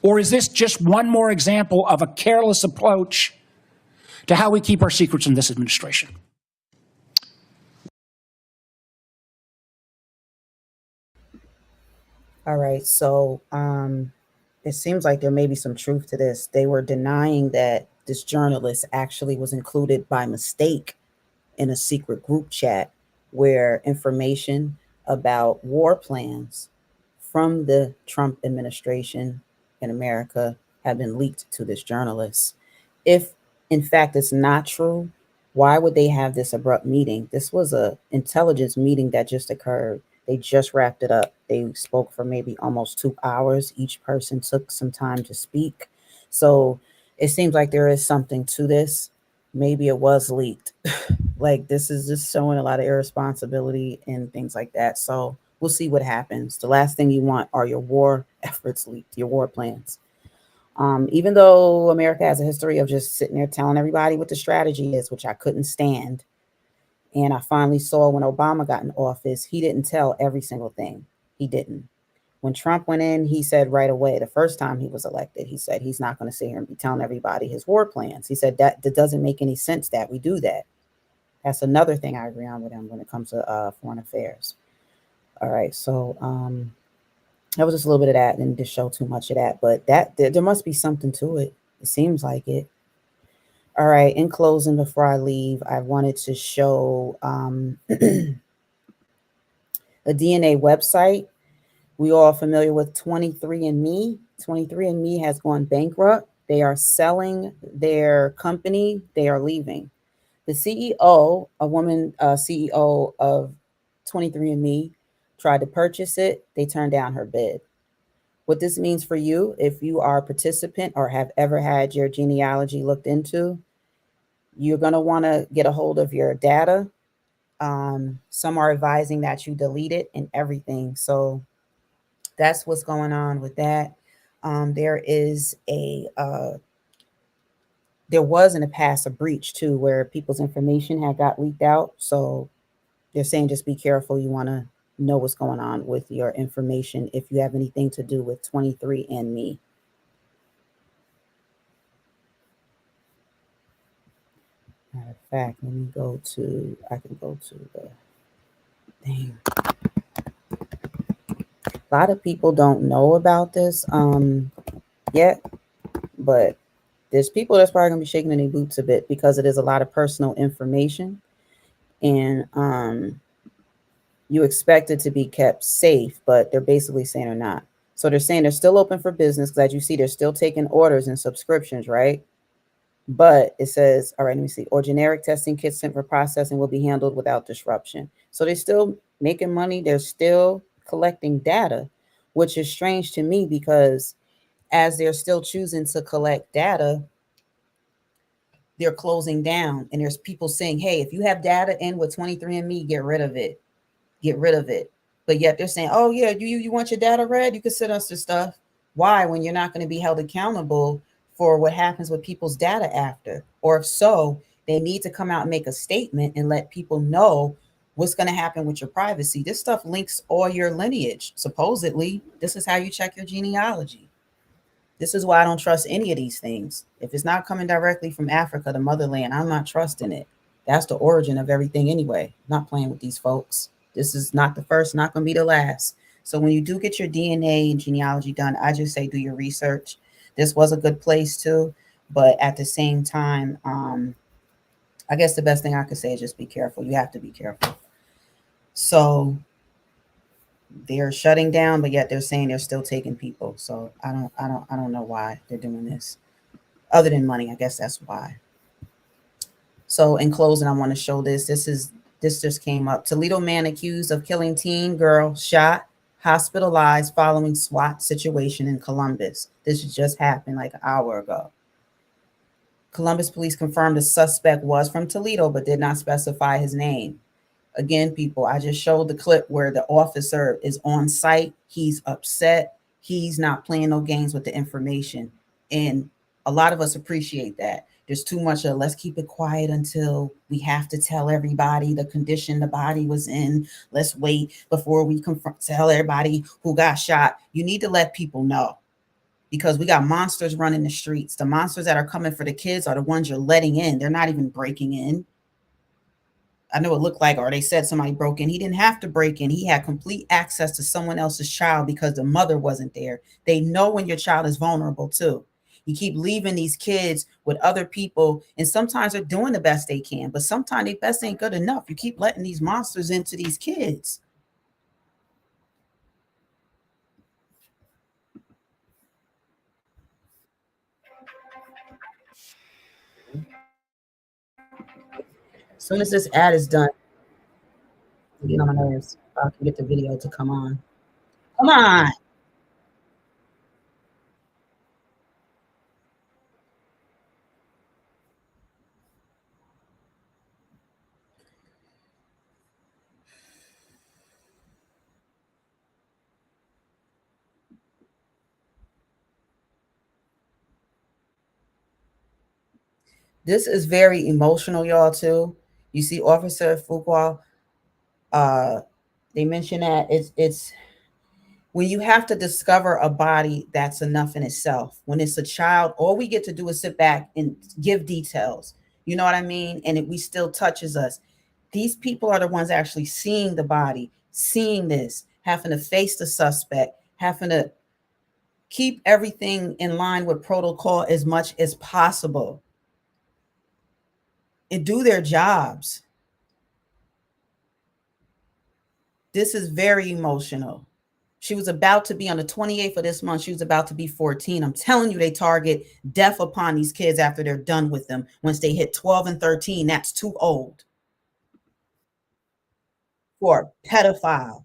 Or is this just one more example of a careless approach to how we keep our secrets in this administration? All right, so it seems like there may be some truth to this. They were denying that this journalist actually was included by mistake in a secret group chat where information about war plans from the Trump administration in America have been leaked to this journalist. If in fact it's not true, why would they have this abrupt meeting? This was a intelligence meeting that just occurred. They just wrapped it up. They spoke for maybe almost 2 hours. Each person took some time to speak. So it seems like there is something to this. Maybe it was leaked. Like, this is just showing a lot of irresponsibility and things like that. So we'll see what happens. The last thing you want are your war efforts leaked, your war plans. Even though America has a history of just sitting there telling everybody what the strategy is, which I couldn't stand. And I finally saw when Obama got in office, he didn't tell every single thing. He didn't. When Trump went in, he said right away, the first time he was elected, he said he's not going to sit here and be telling everybody his war plans. He said that doesn't make any sense that we do that. That's another thing I agree on with him when it comes to foreign affairs. All right, so that was just a little bit of that. Didn't just show too much of that, but there must be something to it. It seems like it. All right, in closing, before I leave, I wanted to show a DNA website. We all familiar with 23andMe. 23andMe has gone bankrupt. They are selling their company. They are leaving. The CEO, a woman CEO of 23andMe, tried to purchase it. They turned down her bid. What this means for you, if you are a participant or have ever had your genealogy looked into, you're going to want to get a hold of your data. Some are advising that you delete it and everything. So that's what's going on with that. There was in the past a breach too, where people's information had got leaked out. So they're saying just be careful. You want to know what's going on with your information if you have anything to do with 23andMe. Matter of fact, let me go to, I can go to the thing. A lot of people don't know about this yet, but there's people that's probably gonna be shaking in their boots a bit because it is a lot of personal information, and you expect it to be kept safe, but they're basically saying they're not. So they're saying they're still open for business because, as you see, they're still taking orders and subscriptions, right? But it says, all right, let me see, or generic testing kits sent for processing will be handled without disruption. So they're still making money. They're still collecting data, which is strange to me because as they're still choosing to collect data, they're closing down. And there's people saying, hey, if you have data in with 23andMe, get rid of it. Get rid of it. But yet they're saying, oh, yeah, you want your data read? You can send us the stuff. Why? When you're not going to be held accountable for what happens with people's data after. Or if so, they need to come out and make a statement and let people know what's going to happen with your privacy. This stuff links all your lineage. Supposedly, this is how you check your genealogy. This is why I don't trust any of these things. If it's not coming directly from Africa, the motherland, I'm not trusting it. That's the origin of everything anyway. I'm not playing with these folks. This is not the first, not going to be the last. So when you do get your DNA and genealogy done, I just say do your research. This was a good place too, but at the same time, I guess the best thing I could say is just be careful. You have to be careful. So they're shutting down, but yet they're saying they're still taking people. So I don't know why they're doing this. Other than money, I guess that's why. So in closing, I want to show this. This just came up. Toledo man accused of killing teen girl shot, hospitalized following SWAT situation in Columbus. This just happened like an hour ago. Columbus police confirmed the suspect was from Toledo, but did not specify his name. Again, people, I just showed the clip where the officer is on site. He's upset. he's not playing no games with the information. And a lot of us appreciate that. There's too much of let's keep it quiet until we have to tell everybody the condition the body was in. Let's wait before we tell everybody who got shot. You need to let people know, because we got monsters running the streets. The monsters that are coming for the kids are the ones you're letting in. They're not even breaking in. I know it looked like, or they said somebody broke in. He didn't have to break in. He had complete access to someone else's child because the mother wasn't there. They know when your child is vulnerable too. You keep leaving these kids with other people, and sometimes they're doing the best they can, but sometimes their best ain't good enough. You keep letting these monsters into these kids. As soon as this ad is done, I get on my nerves. I can get the video to come on. Come on. This is very emotional, y'all, too. You see Officer Fuqua, they mention that it's when you have to discover a body, that's enough in itself. When it's a child, all we get to do is sit back and give details. You know what I mean? And we still touches us. These people are the ones actually seeing the body, seeing this, having to face the suspect, having to keep everything in line with protocol as much as possible and do their jobs. This is very emotional. She was about to be on the 28th of this month. She was about to be 14. I'm telling you, they target death upon these kids after they're done with them. Once they hit 12 and 13, that's too old for a pedophile.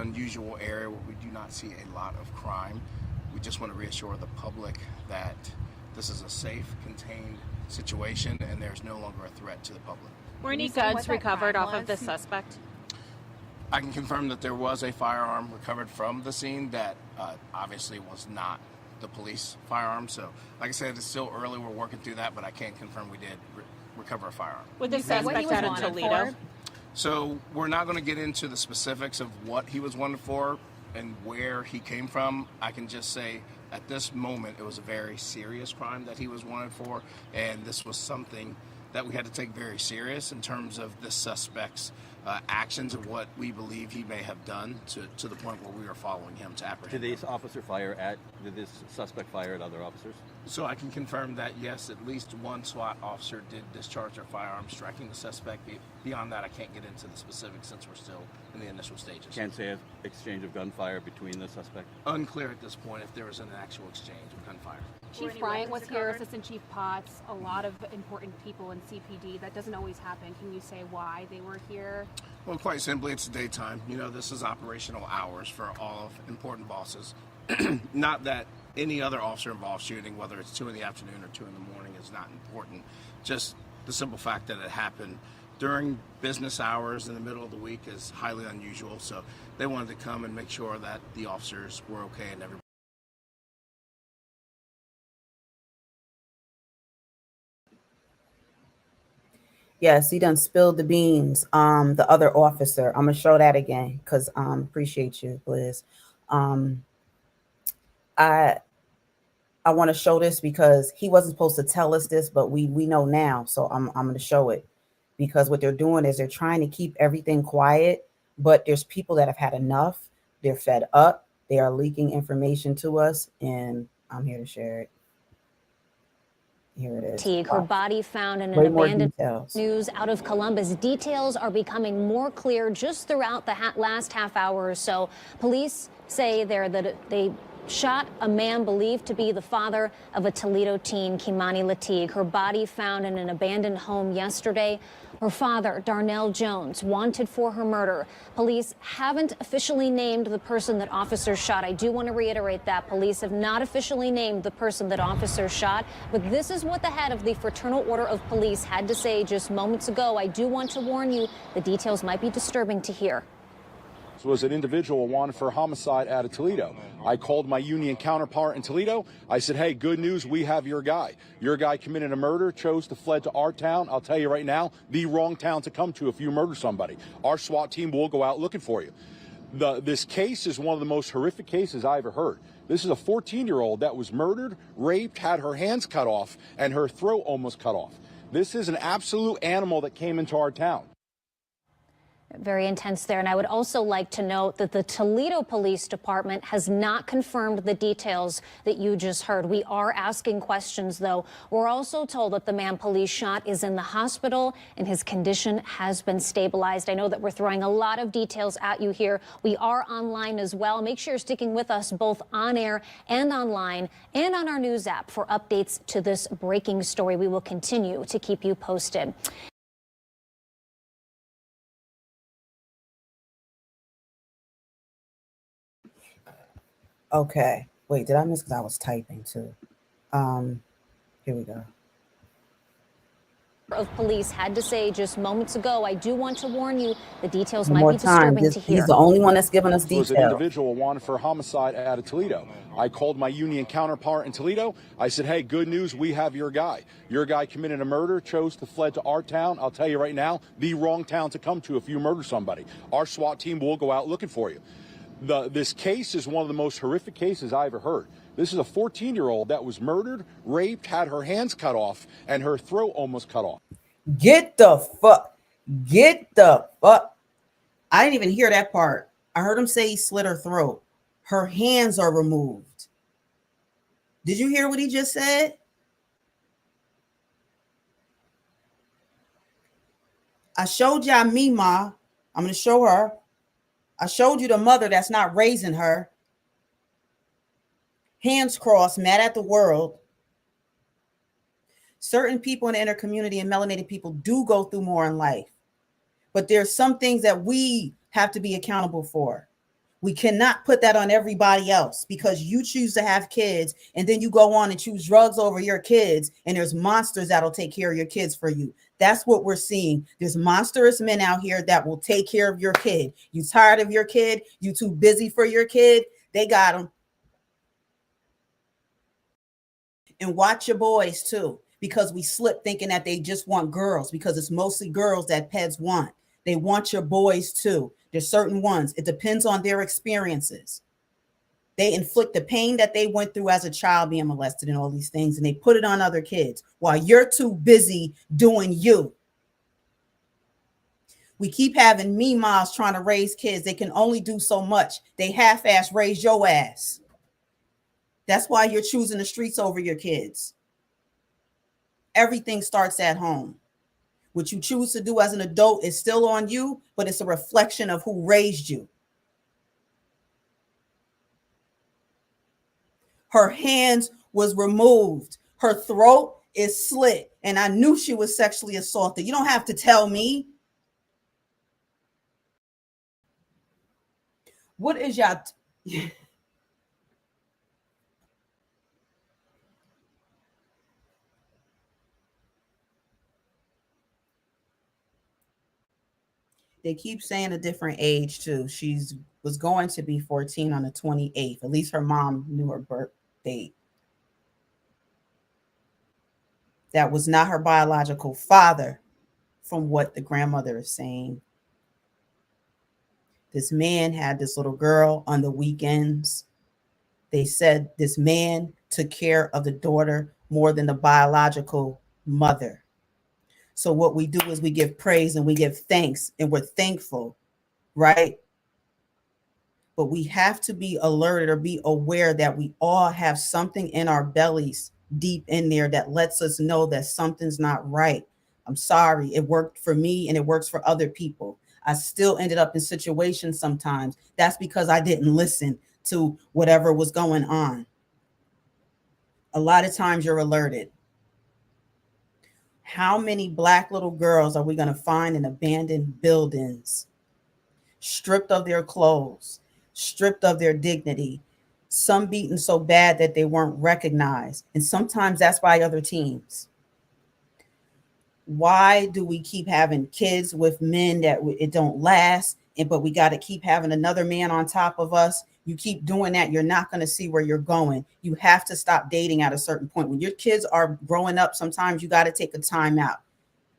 unusual area where we do not see a lot of crime. We just want to reassure the public that this is a safe, contained situation and there's no longer a threat to the public. Were any guns recovered off of the suspect? I can confirm that there was a firearm recovered from the scene that obviously was not the police firearm. So, like I said, it's still early. We're working through that, but I can confirm we did recover a firearm. With the suspect out of Toledo? So we're not going to get into the specifics of what he was wanted for and where he came from. I can just say at this moment it was a very serious crime that he was wanted for, and this was something that we had to take very serious in terms of the suspect's actions and what we believe he may have done to the point where we were following him to apprehend him. Did this suspect fire at other officers? So I can confirm that, yes, at least one SWAT officer did discharge their firearm, striking the suspect. Beyond that, I can't get into the specifics since we're still in the initial stages. Can't say an exchange of gunfire between the suspect? Unclear at this point if there was an actual exchange of gunfire. Chief Bryant was here, Assistant Chief Potts, a lot of important people in CPD. That doesn't always happen. Can you say why they were here? Well, quite simply, it's daytime. You know, this is operational hours for all of important bosses. Not that any other officer involved shooting, whether it's 2 in the afternoon or 2 in the morning, is not important. Just the simple fact that it happened during business hours in the middle of the week is highly unusual. So they wanted to come and make sure that the officers were okay and everybody. Yes, he done spilled the beans. The other officer. I'm gonna show that again because appreciate you, Liz. I want to show this because he wasn't supposed to tell us this, but we know now. So I'm gonna show it because what they're doing is they're trying to keep everything quiet, but there's people that have had enough. They're fed up. They are leaking information to us, and I'm here to share it. Here it is. Latigue, her body found in an abandoned news out of Columbus. Details are becoming more clear just throughout the last half hour or so. Police say there that they shot a man believed to be the father of a Toledo teen, Kei'Mani Latigue. Her body found in an abandoned home yesterday. Her father, Darnell Jones, wanted for her murder. Police haven't officially named the person that officers shot. I do want to reiterate that police have not officially named the person that officers shot, but this is what the head of the Fraternal Order of Police had to say just moments ago. I do want to warn you, the details might be disturbing to hear. Was an individual wanted for homicide out of Toledo. I called my union counterpart in Toledo. I said, hey, good news, we have your guy. Your guy committed a murder, chose to fled to our town. I'll tell you right now, the wrong town to come to if you murder somebody. Our SWAT team will go out looking for you. This case is one of the most horrific cases I ever heard. This is a 14-year-old that was murdered, raped, had her hands cut off, and her throat almost cut off. This is an absolute animal that came into our town. Very intense there. And I would also like to note that the Toledo Police Department has not confirmed the details that you just heard. We are asking questions, though. We're also told that the man police shot is in the hospital and his condition has been stabilized. I know that we're throwing a lot of details at you here. We are online as well. Make sure you're sticking with us both on air and online and on our news app for updates to this breaking story. We will continue to keep you posted. Okay. Wait, did I miss? Because I was typing too. Here we go. Of police had to say just moments ago, I do want to warn you, the details One might more be time. disturbing to hear. He's the only one that's giving us Was details. an individual wanted for homicide out of Toledo. I called my union counterpart in Toledo. I said, hey, good news, we have your guy. Your guy committed a murder, chose to fled to our town. I'll tell you right now, the wrong town to come to if you murder somebody. Our SWAT team will go out looking for you. This case is one of the most horrific cases I ever heard. This is a 14-year-old that was murdered, raped, had her hands cut off, and her throat almost cut off. Get the fuck. I didn't even hear that part. I heard him say he slit her throat. Her hands are removed. Did you hear what he just said? I showed y'all Mima. I'm going to show her. I showed you the mother that's not raising her. Hands crossed, mad at the world. Certain people in the inner community and melanated people do go through more in life. But there's some things that we have to be accountable for. We cannot put that on everybody else because you choose to have kids and then you go on and choose drugs over your kids, and there's monsters that'll take care of your kids for you. That's what we're seeing. There's monstrous men out here that will take care of your kid. You tired of your kid? You too busy for your kid? They got them. And watch your boys too, because we slip thinking that they just want girls, because it's mostly girls that peds want. They want your boys too. There's certain ones. It depends on their experiences. They inflict the pain that they went through as a child being molested and all these things, and they put it on other kids while you're too busy doing you. We keep having memas trying to raise kids. They can only do so much. They half-ass raise your ass. That's why you're choosing the streets over your kids. Everything starts at home. What you choose to do as an adult is still on you, but it's a reflection of who raised you. Her hands was removed. Her throat is slit. And I knew she was sexually assaulted. You don't have to tell me. What is y'all? They keep saying a different age too. She's was going to be 14 on the 28th. At least her mom knew her birth date. That was not her biological father, from what the grandmother is saying. This man had this little girl on the weekends. They said this man took care of the daughter more than the biological mother. So what we do is we give praise and we give thanks and we're thankful, right? But we have to be alerted or be aware that we all have something in our bellies deep in there that lets us know that something's not right. I'm sorry. It worked for me and it works for other people. I still ended up in situations sometimes. That's because I didn't listen to whatever was going on. A lot of times you're alerted. How many Black little girls are we going to find in abandoned buildings, stripped of their clothes, stripped of their dignity, some beaten so bad that they weren't recognized? And sometimes that's by other teams. Why do we keep having kids with men that it don't last, but we got to keep having another man on top of us? You keep doing that, you're not going to see where you're going. You have to stop dating at a certain point. When your kids are growing up, sometimes you got to take a time out.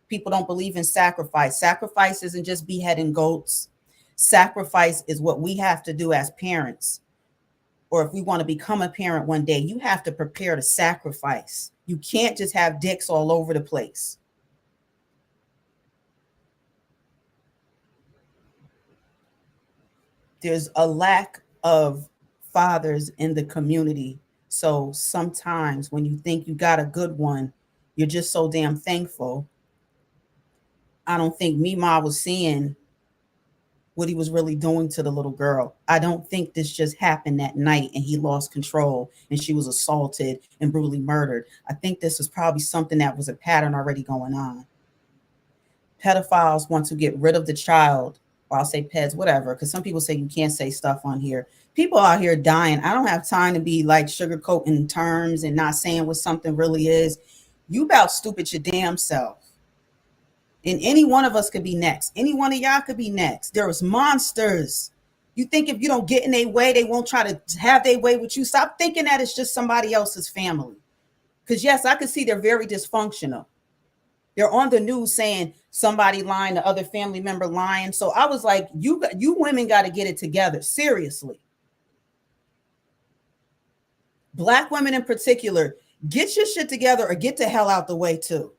People don't believe in sacrifice. Sacrifice isn't just beheading goats. Sacrifice is what we have to do as parents. Or if we want to become a parent one day, you have to prepare to sacrifice. You can't just have dicks all over the place. There's a lack of fathers in the community. So sometimes when you think you got a good one, you're just so damn thankful. I don't think Mima was seeing what he was really doing to the little girl. I don't think this just happened that night and he lost control and she was assaulted and brutally murdered. I think this was probably something that was a pattern already going on. Pedophiles want to get rid of the child, or I'll say peds, whatever, because some people say you can't say stuff on here. People out here dying. I don't have time to be like sugarcoating terms and not saying what something really is. You about stupid your damn self. And any one of us could be next. Any one of y'all could be next. There is monsters. You think if you don't get in their way, they won't try to have their way with you. Stop thinking that it's just somebody else's family. Because yes, I can see they're very dysfunctional. They're on the news saying somebody lying, the other family member lying. So I was like, you women got to get it together. Seriously. Black women in particular, get your shit together or get the hell out the way too.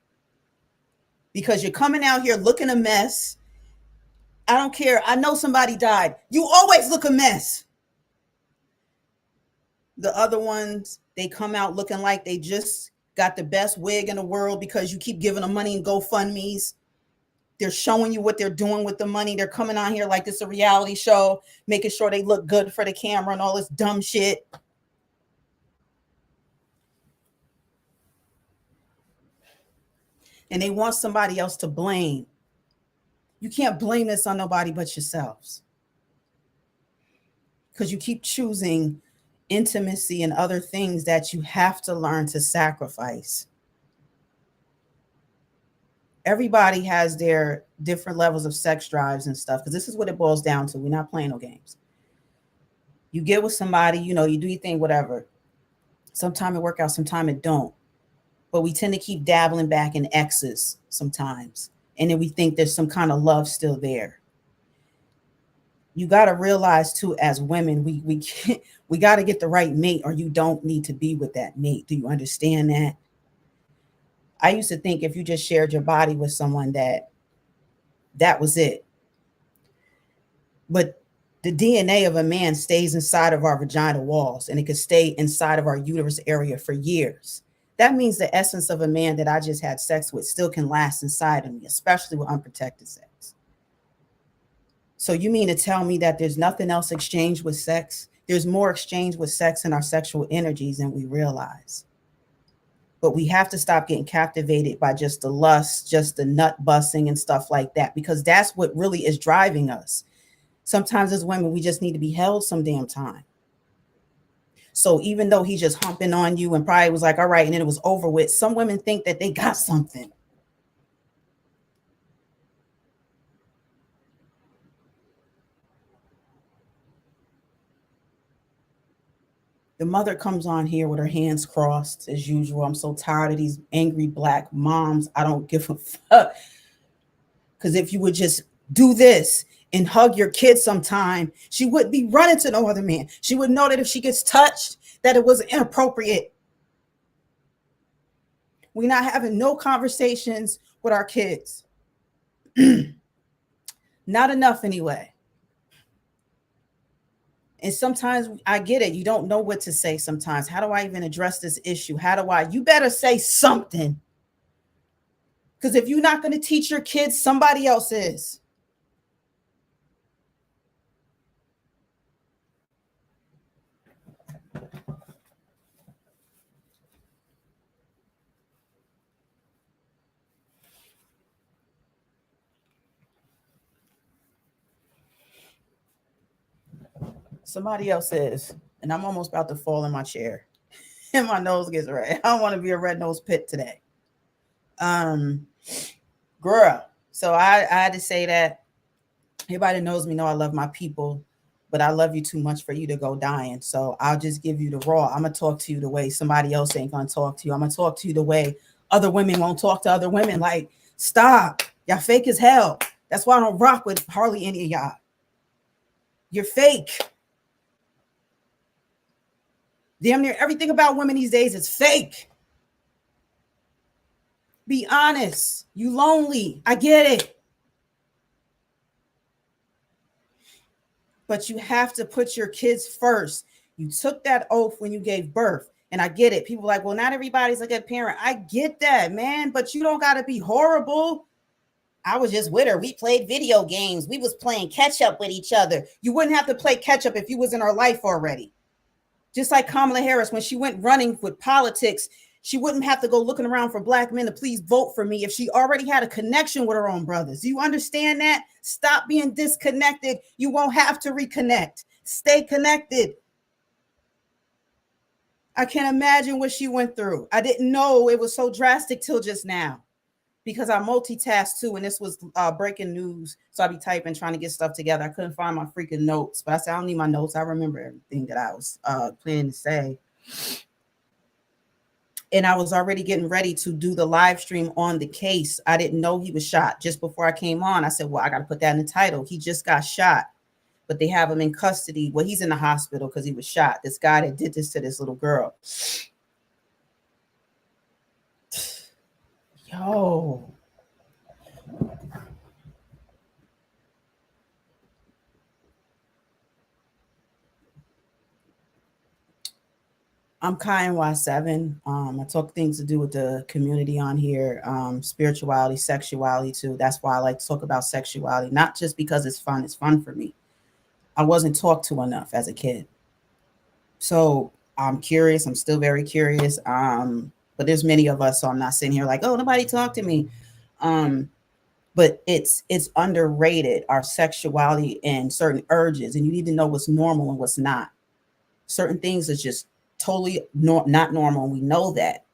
Because you're coming out here looking a mess. I don't care. I know somebody died. You always look a mess. The other ones, they come out looking like they just got the best wig in the world because you keep giving them money in GoFundMes. They're showing you what they're doing with the money. They're coming on here like it's a reality show, making sure they look good for the camera and all this dumb shit. And they want somebody else to blame. You can't blame this on nobody but yourselves. because you keep choosing intimacy and other things that you have to learn to sacrifice. Everybody has their different levels of sex drives and stuff, because this is what it boils down to. We're not playing no games. You get with somebody, you know, you do your thing, whatever. Sometimes it work out, sometimes it don't. But we tend to keep dabbling back in exes sometimes. And then we think there's some kind of love still there. You got to realize too, as women, we got to get the right mate, or you don't need to be with that mate. Do you understand that? I used to think if you just shared your body with someone that was it. But the DNA of a man stays inside of our vagina walls, and it could stay inside of our uterus area for years. That means the essence of a man that I just had sex with still can last inside of me, especially with unprotected sex. So you mean to tell me that there's nothing else exchanged with sex? There's more exchange with sex and our sexual energies than we realize. But we have to stop getting captivated by just the lust, just the nut busting and stuff like that, because that's what really is driving us. Sometimes as women, we just need to be held some damn time. So even though he's just humping on you and probably was like, all right, and then it was over with, some women think that they got something. The mother comes on here with her hands crossed as usual. I'm so tired of these angry black moms. I don't give a fuck. Because if you would just do this and hug your kid sometime, she wouldn't be running to no other man. She would know that if she gets touched, that it was inappropriate. We're not having no conversations with our kids. Not enough anyway. And sometimes I get it. You don't know what to say sometimes. How do I even address this issue? You better say something. Because if you're not going to teach your kids, somebody else is. Somebody else is. And I'm almost about to fall in my chair. And my nose gets red. I don't want to be a red nose pit today. Girl. So I had to say that. Everybody that knows me know I love my people, but I love you too much for you to go dying. So I'll just give you the raw. I'm going to talk to you the way somebody else ain't going to talk to you. I'm going to talk to you the way other women won't talk to other women. Like, stop. Y'all fake as hell. That's why I don't rock with hardly any of y'all. You're fake. Damn near everything about women these days is fake. Be honest. You lonely. I get it. But you have to put your kids first. You took that oath when you gave birth. And I get it. People are like, well, not everybody's a good parent. I get that, man. But you don't got to be horrible. I was just with her. We played video games. We was playing catch up with each other. You wouldn't have to play catch up if you was in her life already. Just like Kamala Harris, when she went running with politics, she wouldn't have to go looking around for black men to please vote for me if she already had a connection with her own brothers. Do you understand that? Stop being disconnected. You won't have to reconnect. Stay connected. I can't imagine what she went through. I didn't know it was so drastic till just now, because I multitask too. And this was breaking news. So I'd be typing, trying to get stuff together. I couldn't find my freaking notes, but I said, I don't need my notes. I remember everything that I was planning to say. And I was already getting ready to do the live stream on the case. I didn't know he was shot. Just before I came on, I said, well, I got to put that in the title. He just got shot, but they have him in custody. Well, he's in the hospital because he was shot. This guy that did this to this little girl. Yo. I'm Kei'Mani 7. I talk things to do with the community on here, spirituality, sexuality too. That's why I like to talk about sexuality, not just because it's fun. It's fun for me. I wasn't talked to enough as a kid. So I'm curious. I'm still very curious. But there's many of us, so I'm not sitting here like, oh, nobody talked to me. But but it's underrated, our sexuality and certain urges, and you need to know what's normal and what's not. Certain things is just totally not normal, and we know that.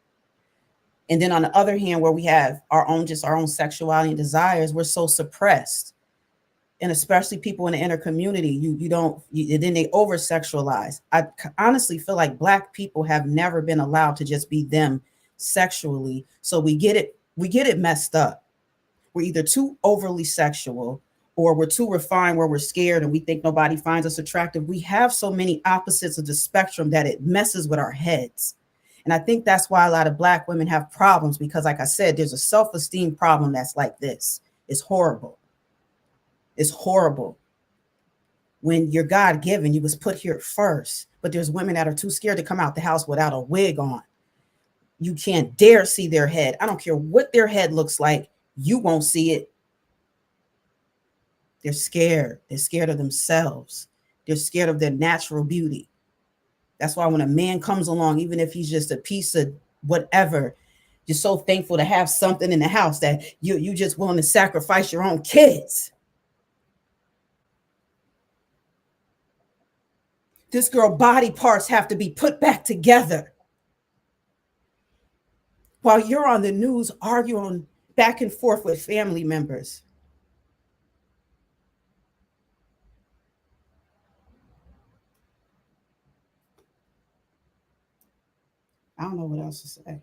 And then on the other hand, where we have our own sexuality and desires, we're so suppressed. And especially people in the inner community, then they over sexualize. I honestly feel like Black people have never been allowed to just be them sexually. So we get it messed up. We're either too overly sexual, or we're too refined where we're scared and we think nobody finds us attractive. We have so many opposites of the spectrum that it messes with our heads. And I think that's why a lot of Black women have problems, because like I said, there's a self-esteem problem that's like this. It's horrible. It's horrible. When you're God-given, you was put here first. But there's women that are too scared to come out the house without a wig on. You can't dare see their head. I don't care what their head looks like. You won't see it. They're scared. They're scared of themselves. They're scared of their natural beauty. That's why when a man comes along, even if he's just a piece of whatever, you're so thankful to have something in the house that you just willing to sacrifice your own kids. This girl body parts have to be put back together. While you're on the news arguing back and forth with family members. I don't know what else to say.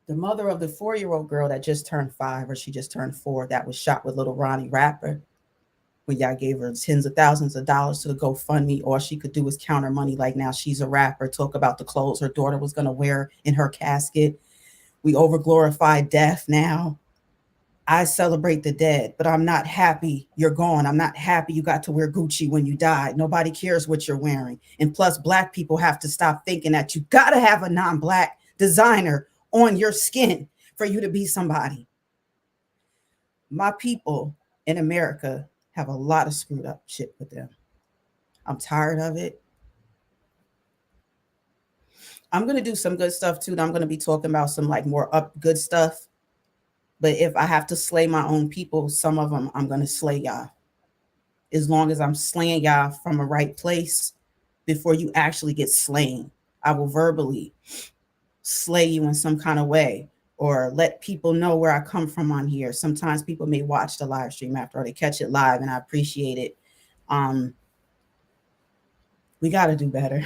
The mother of the 4-year-old girl that just turned 5, or she just turned 4, that was shot with Little Ronnie rapper, when y'all gave her tens of thousands of dollars to the GoFundMe, all she could do was count her money like now she's a rapper, talk about the clothes her daughter was going to wear in her casket. We overglorify death now. I celebrate the dead, but I'm not happy you're gone. I'm not happy you got to wear Gucci when you died. Nobody cares what you're wearing. And plus, Black people have to stop thinking that you got to have a non-Black designer on your skin for you to be somebody. My people in America have a lot of screwed up shit with them. I'm tired of it. I'm going to do some good stuff too. I'm going to be talking about some like more good stuff. But if I have to slay my own people, some of them I'm going to slay y'all. As long as I'm slaying y'all from a right place before you actually get slain. I will verbally slay you in some kind of way, or let people know where I come from on here. Sometimes people may watch the live stream after, or they catch it live, and I appreciate it. We got to do better.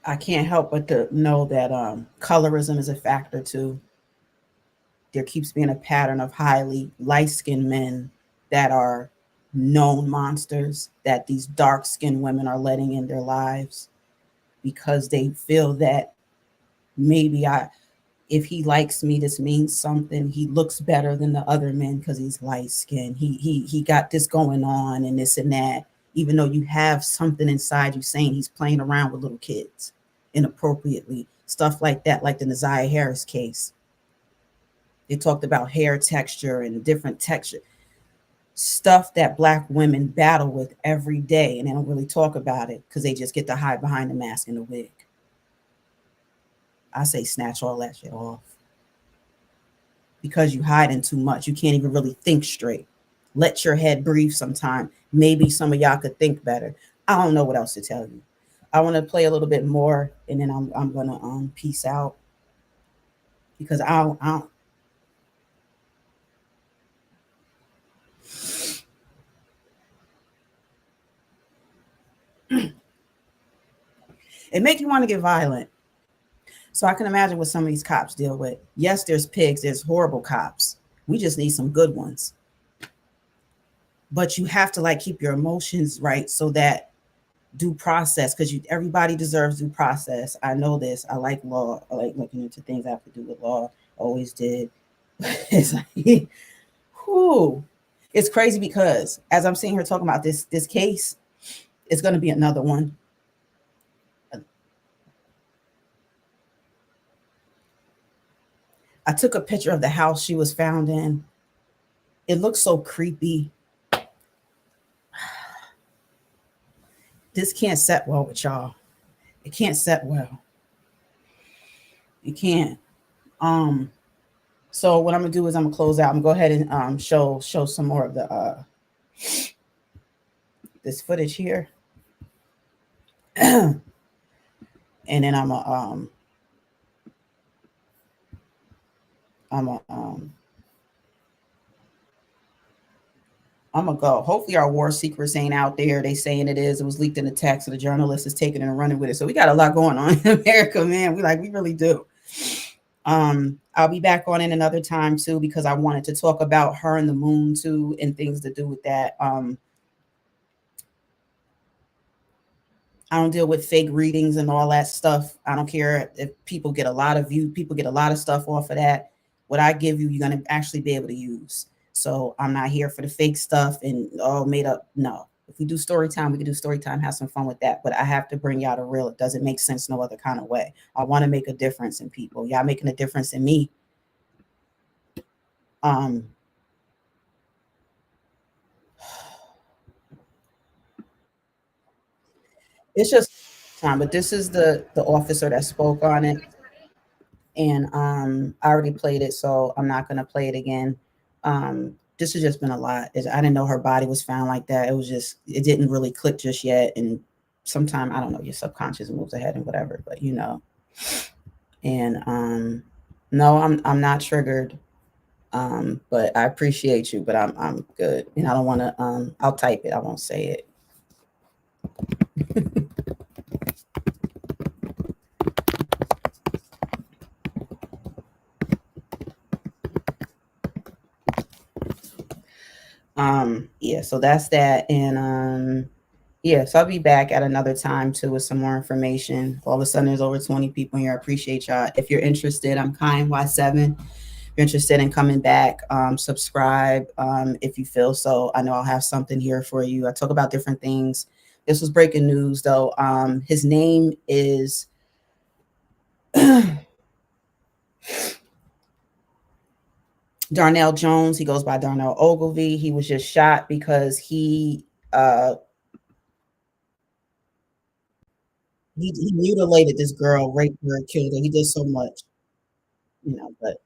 I can't help but to know that colorism is a factor too. There keeps being a pattern of highly light-skinned men that are known monsters that these dark-skinned women are letting in their lives because they feel that maybe if he likes me, this means something. He looks better than the other men because he's light-skinned. He got this going on and this and that, even though you have something inside you saying he's playing around with little kids inappropriately, stuff like that, like the Naziah Harris case. They talked about hair texture and different texture, stuff that Black women battle with every day, and they don't really talk about it because they just get to hide behind the mask and the wig. I say snatch all that shit off. Because you hiding too much. You can't even really think straight. Let your head breathe sometime. Maybe some of y'all could think better. I don't know what else to tell you. I want to play a little bit more, and then I'm gonna peace out. Because I don't it make you want to get violent. So I can imagine what some of these cops deal with. Yes, there's pigs, there's horrible cops. We just need some good ones. But you have to like keep your emotions right so that due process, because everybody deserves due process. I know this. I like law. I like looking into things that have to do with law. Always did. It's like, whew. It's crazy because as I'm sitting here talking about this case, it's going to be another one. I took a picture of the house she was found in. It looks so creepy. This can't set well with y'all. It can't set well. It can't. So what I'm gonna do is I'm gonna close out. I'm gonna go ahead and show some more of the this footage here. And then I'm gonna go. Hopefully our war secrets ain't out there. They saying it is. It was leaked in the text, so the journalist is taking it and running with it. So we got a lot going on in America, man. We really do. I'll be back on in another time too, because I wanted to talk about her and the moon too, and things to do with that. I don't deal with fake readings and all that stuff. I don't care if people get a lot of views, people get a lot of stuff off of that. What I give you, you're going to actually be able to use. So I'm not here for the fake stuff and all made up. No, if we do story time, we can do story time, have some fun with that. But I have to bring y'all the real. It doesn't make sense no other kind of way. I want to make a difference in people. Y'all making a difference in me. It's just time, but this is the officer that spoke on it. And I already played it, so I'm not gonna play it again. This has just been a lot. I didn't know her body was found like that. It was just, it didn't really click just yet. And sometimes, I don't know, your subconscious moves ahead and whatever, but you know. And no, I'm not triggered. But I appreciate you, but I'm good. And I don't wanna I'll type it, I won't say it. Yeah, so that's that. And yeah, so I'll be back at another time too with some more information. All of a sudden there's over 20 people here. I appreciate y'all. If you're interested, I'm Kei'Mani7. If you're interested in coming back, subscribe if you feel so. I know I'll have something here for you. I talk about different things. This was breaking news though. His name is Darnell Jones. He goes by Darnell Ogilvy. He was just shot because he mutilated this girl, raped her, killed her. He did so much, you know, but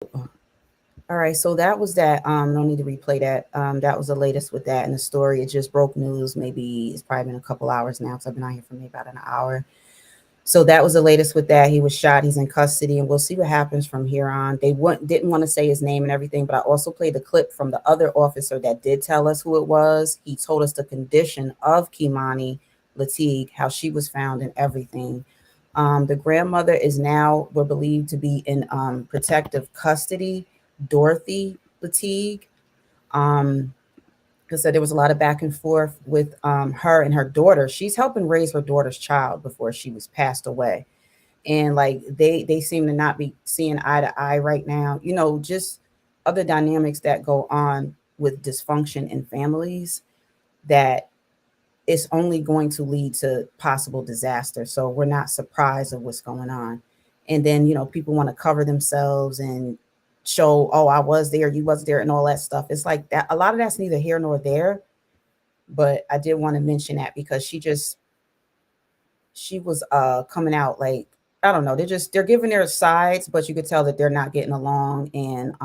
All right, so that was that. No need to replay that. That was the latest with that in the story. It just broke news. Maybe it's probably been a couple hours now because I've been out here for maybe about an hour. So that was the latest with that. He was shot. He's in custody, and we'll see what happens from here on. They didn't want to say his name and everything, but I also played the clip from the other officer that did tell us who it was. He told us the condition of Kei'Mani Latigue, how she was found and everything. The grandmother is now, we're believed to be in protective custody, Dorothy Latigue. Because there was a lot of back and forth with her and her daughter. She's helping raise her daughter's child before she was passed away. And like they seem to not be seeing eye to eye right now. You know, just other dynamics that go on with dysfunction in families that it's only going to lead to possible disaster. So we're not surprised of what's going on. And then, you know, people want to cover themselves and show, oh, I was there, you was there, and all that stuff. It's like that. A lot of that's neither here nor there. But I did want to mention that because she was coming out like, I don't know, they're giving their sides, but you could tell that they're not getting along. And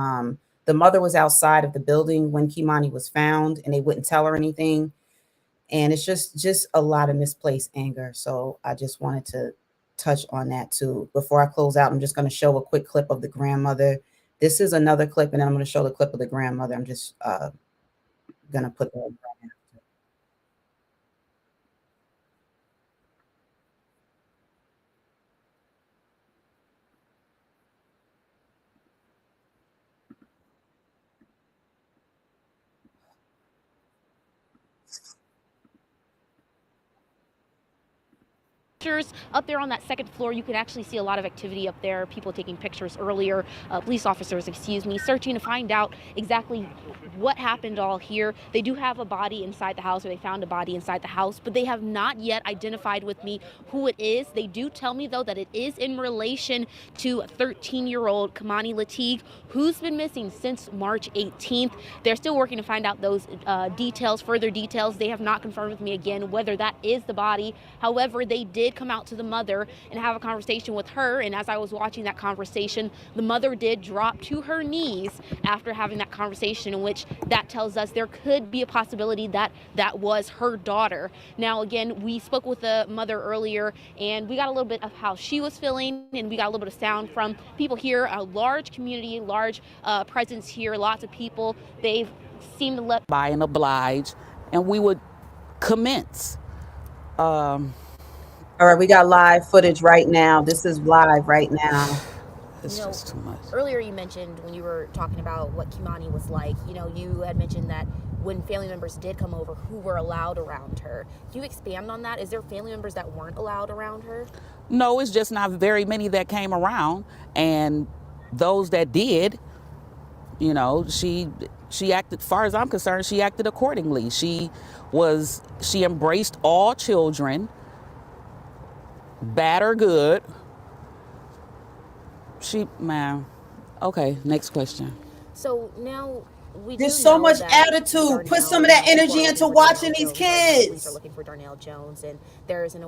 the mother was outside of the building when Kei'Mani was found, and they wouldn't tell her anything. And it's just a lot of misplaced anger. So I just wanted to touch on that too. Before I close out, I'm just going to show a quick clip of the grandmother. This is another clip, and then I'm going to show the clip of the grandmother. I'm just going to put that right now. Up there on that second floor, you can actually see a lot of activity up there, people taking pictures earlier, police officers, searching to find out exactly what happened all here. They do have a body inside the house, or they found a body inside the house, but they have not yet identified with me who it is. They do tell me, though, that it is in relation to 13-year-old Kei'Mani Latigue, who's been missing since March 18th. They're still working to find out those further details. They have not confirmed with me again whether that is the body. However, they did come out to the mother and have a conversation with her, and as I was watching that conversation, the mother did drop to her knees after having that conversation, in which that tells us there could be a possibility that that was her daughter. Now, again, we spoke with the mother earlier, and we got a little bit of how she was feeling, and we got a little bit of sound from people here. A large community, large presence here, lots of people. They've seemed to let by and oblige, and we would commence. All right, we got live footage right now. This is live right now. It's just too much. Earlier you mentioned, when you were talking about what Kei'Mani was like, you had mentioned that when family members did come over, who were allowed around her. Can you expand on that? Is there family members that weren't allowed around her? No, it's just not very many that came around, and those that did, she acted, as far as I'm concerned, she acted accordingly. She embraced all children, bad or good. Okay, next question. So now there's so much attitude. Put some of that energy into watching these kids. Police are looking for Darnell Jones, and there's an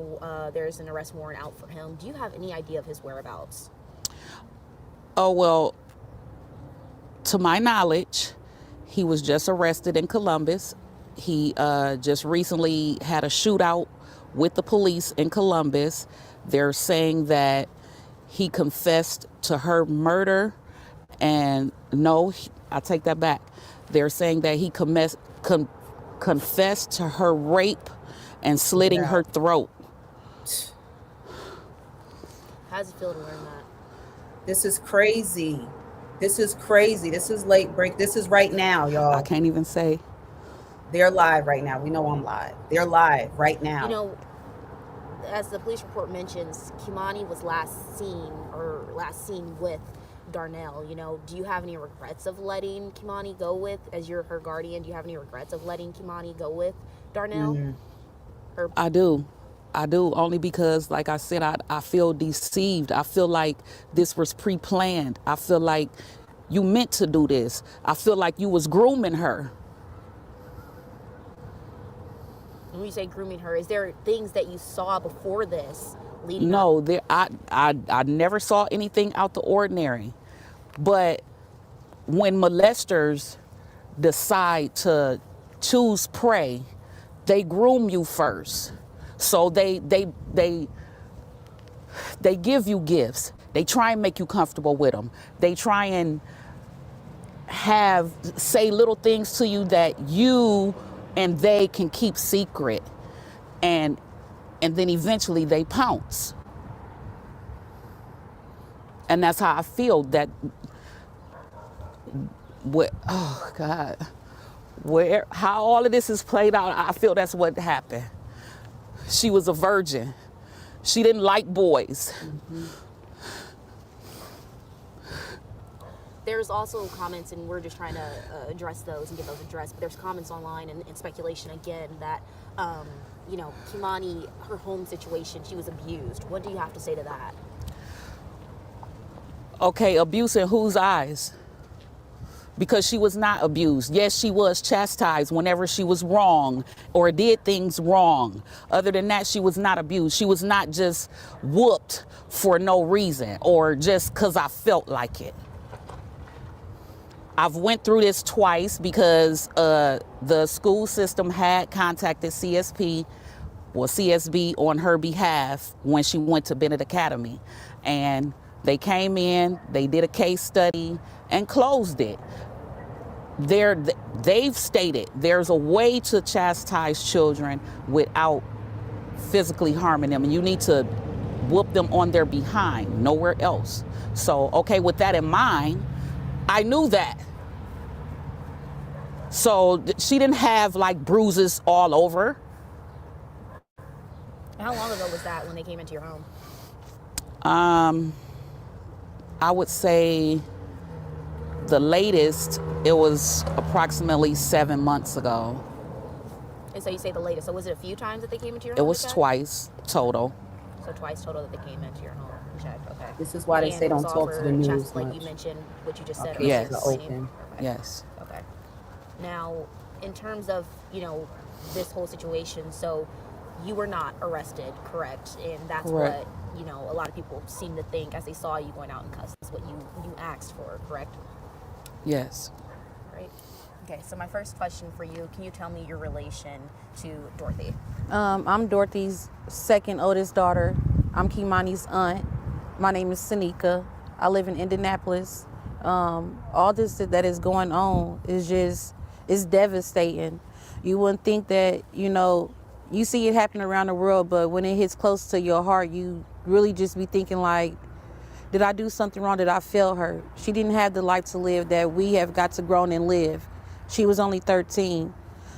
arrest warrant out for him. Do you have any idea of his whereabouts? Oh, well, to my knowledge, he was just arrested in Columbus. He just recently had a shootout with the police in Columbus. They're saying that he confessed to her murder, and no, I take that back. They're saying that he confessed to her rape and slitting her throat. How does it feel to learn that? This is crazy. This is crazy. This is late break. This is right now, y'all. I can't even say. They're live right now. We know I'm live. They're live right now. As the police report mentions, Kei'Mani was last seen with Darnell. Do you have any regrets of letting Kei'Mani go with, as you're her guardian, do you have any regrets of letting Kei'Mani go with Darnell? Mm-hmm. I do, only because, like I said, I feel deceived. I feel like this was pre-planned. I feel like you meant to do this. I feel like you was grooming her. When you say grooming her, is there things that you saw before this leading up? I never saw anything out the ordinary. But when molesters decide to choose prey, they groom you first. So they give you gifts. They try and make you comfortable with them. They try and say little things to you that you and they can keep secret. And then eventually they pounce. And that's how I feel that, oh God, how all of this is played out, I feel that's what happened. She was a virgin. She didn't like boys. There's also comments, and we're just trying to address those and get those addressed, but there's comments online and speculation again that, you know, Kei'Mani, her home situation, she was abused. What do you have to say to that? Okay, abuse in whose eyes? Because she was not abused. Yes, she was chastised whenever she was wrong or did things wrong. Other than that, she was not abused. She was not just whooped for no reason or just because I felt like it. I've went through this twice because the school system had contacted CSB on her behalf when she went to Bennett Academy. And they came in, they did a case study and closed it. They've stated there's a way to chastise children without physically harming them. And you need to whoop them on their behind, nowhere else. So, okay, with that in mind, I knew that. So she didn't have like bruises all over. How long ago was that when they came into your home? I would say the latest, it was approximately 7 months ago. And so you say the latest. So was it a few times that they came into your home? It was twice total. So twice total that they came into your home. Check. Okay. This is why they say don't talk to the news like much. you mentioned, what you just said. Okay, yes. Open. Okay. Yes. Okay. Now, in terms of, you know, this whole situation, so you were not arrested, correct? And that's Correct. what, you know, a lot of people seem to think as they saw you going out in customs. That's what you asked for, correct? Yes. Right. Okay, so my first question for you, can you tell me your relation to Dorothy? I'm Dorothy's second oldest daughter. I'm Kei'Mani's aunt. My name is Sanika. I live in Indianapolis. All this that is going on is it's devastating. You wouldn't think that, you know, you see it happen around the world, but when it hits close to your heart, you really just be thinking like, did I do something wrong? Did I fail her? She didn't have the life to live that we have got to grow and live. She was only 13.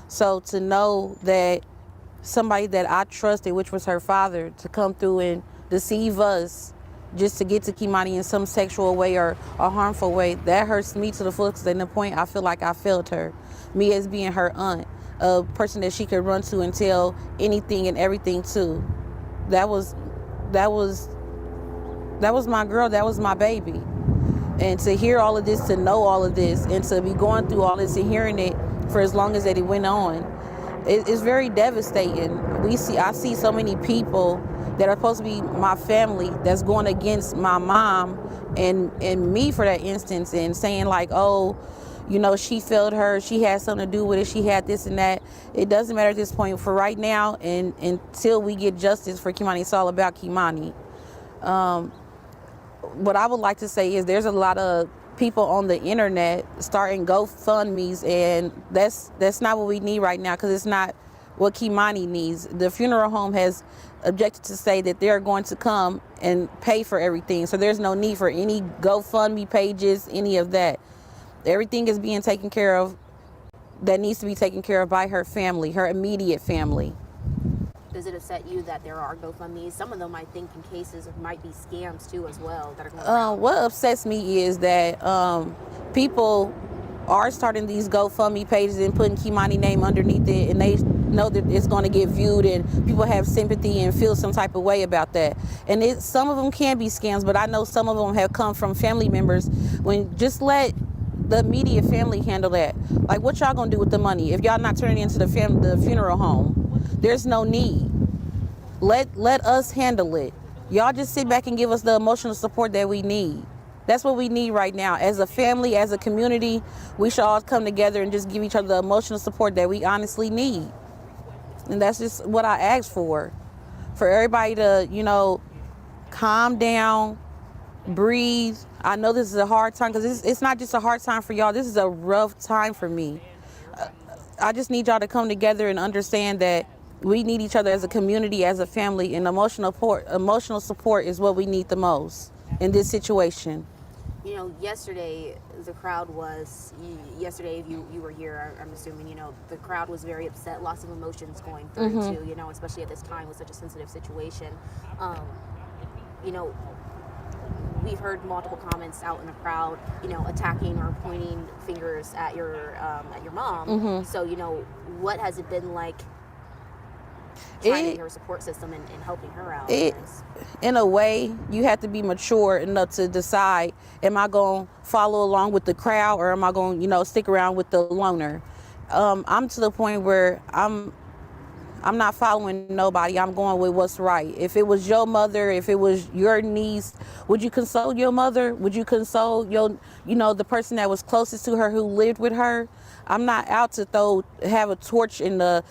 So to know that somebody that I trusted, which was her father, to come through and deceive us just to get to Kei'Mani in some sexual way or a harmful way, that hurts me to the fullest. At the point I feel like I failed her. Me as being her aunt, a person that she could run to and tell anything and everything to. That was my girl, that was my baby. And to hear all of this, to know all of this, and to be going through all this and hearing it for as long as that it went on, it's very devastating. I see so many people that are supposed to be my family that's going against my mom and me for that instance, and saying like, oh, you know, she failed her, she had something to do with it, she had this and that. It doesn't matter at this point. For right now, and until we get justice for Kei'Mani, it's all about Kei'Mani. What I would like to say is there's a lot of people on the internet starting GoFundMes, and that's not what we need right now, because it's not what Kei'Mani needs. The funeral home has objected to say that they're going to come and pay for everything, so there's no need for any GoFundMe pages, any of that. Everything is being taken care of that needs to be taken care of by her family, her immediate family. Does it upset you that there are GoFundMes? Some of them, I think, in cases might be scams too as well that are going around. What upsets me is that people are starting these GoFundMe pages and putting Kei'Mani name underneath it, and they know that it's going to get viewed and people have sympathy and feel some type of way about that. And some of them can be scams, but I know some of them have come from family members. When just let the immediate family handle that. Like, what y'all gonna do with the money if y'all not turning it into the funeral home? There's no need. Let us handle it. Y'all just sit back and give us the emotional support that we need. That's what we need right now. As a family, as a community, we should all come together and just give each other the emotional support that we honestly need. And that's just what I ask for everybody to, calm down, breathe. I know this is a hard time because it's not just a hard time for y'all. This is a rough time for me. I just need y'all to come together and understand that we need each other as a community, as a family, and emotional support is what we need the most in this situation. Yesterday the crowd was, yesterday you were here, I'm assuming, the crowd was very upset, lots of emotions going through too, especially at this time with such a sensitive situation. We've heard multiple comments out in the crowd, attacking or pointing fingers at your mom. So, what has it been like trying to get her support system and helping her out? In a way, you have to be mature enough to decide, am I going to follow along with the crowd or am I going to, stick around with the loner? I'm to the point where I'm not following nobody. I'm going with what's right. If it was your mother, if it was your niece, would you console your mother? Would you console the person that was closest to her who lived with her? I'm not out to have a torch in the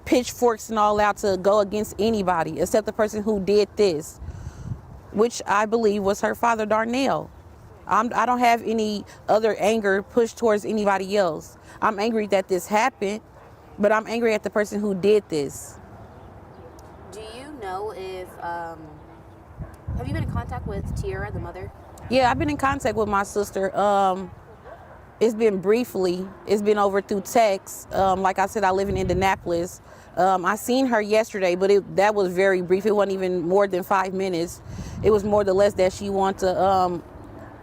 pitchforks and all out to go against anybody except the person who did this, which I believe was her father, Darnell. I don't have any other anger pushed towards anybody else. I'm angry that this happened, but I'm angry at the person who did this. Do you know if, have you been in contact with Tiara, the mother? Yeah, I've been in contact with my sister. It's been briefly. It's been over through text. Like I said, I live in Indianapolis. I seen her yesterday, but that was very brief. It wasn't even more than 5 minutes. It was more or less that she wanted to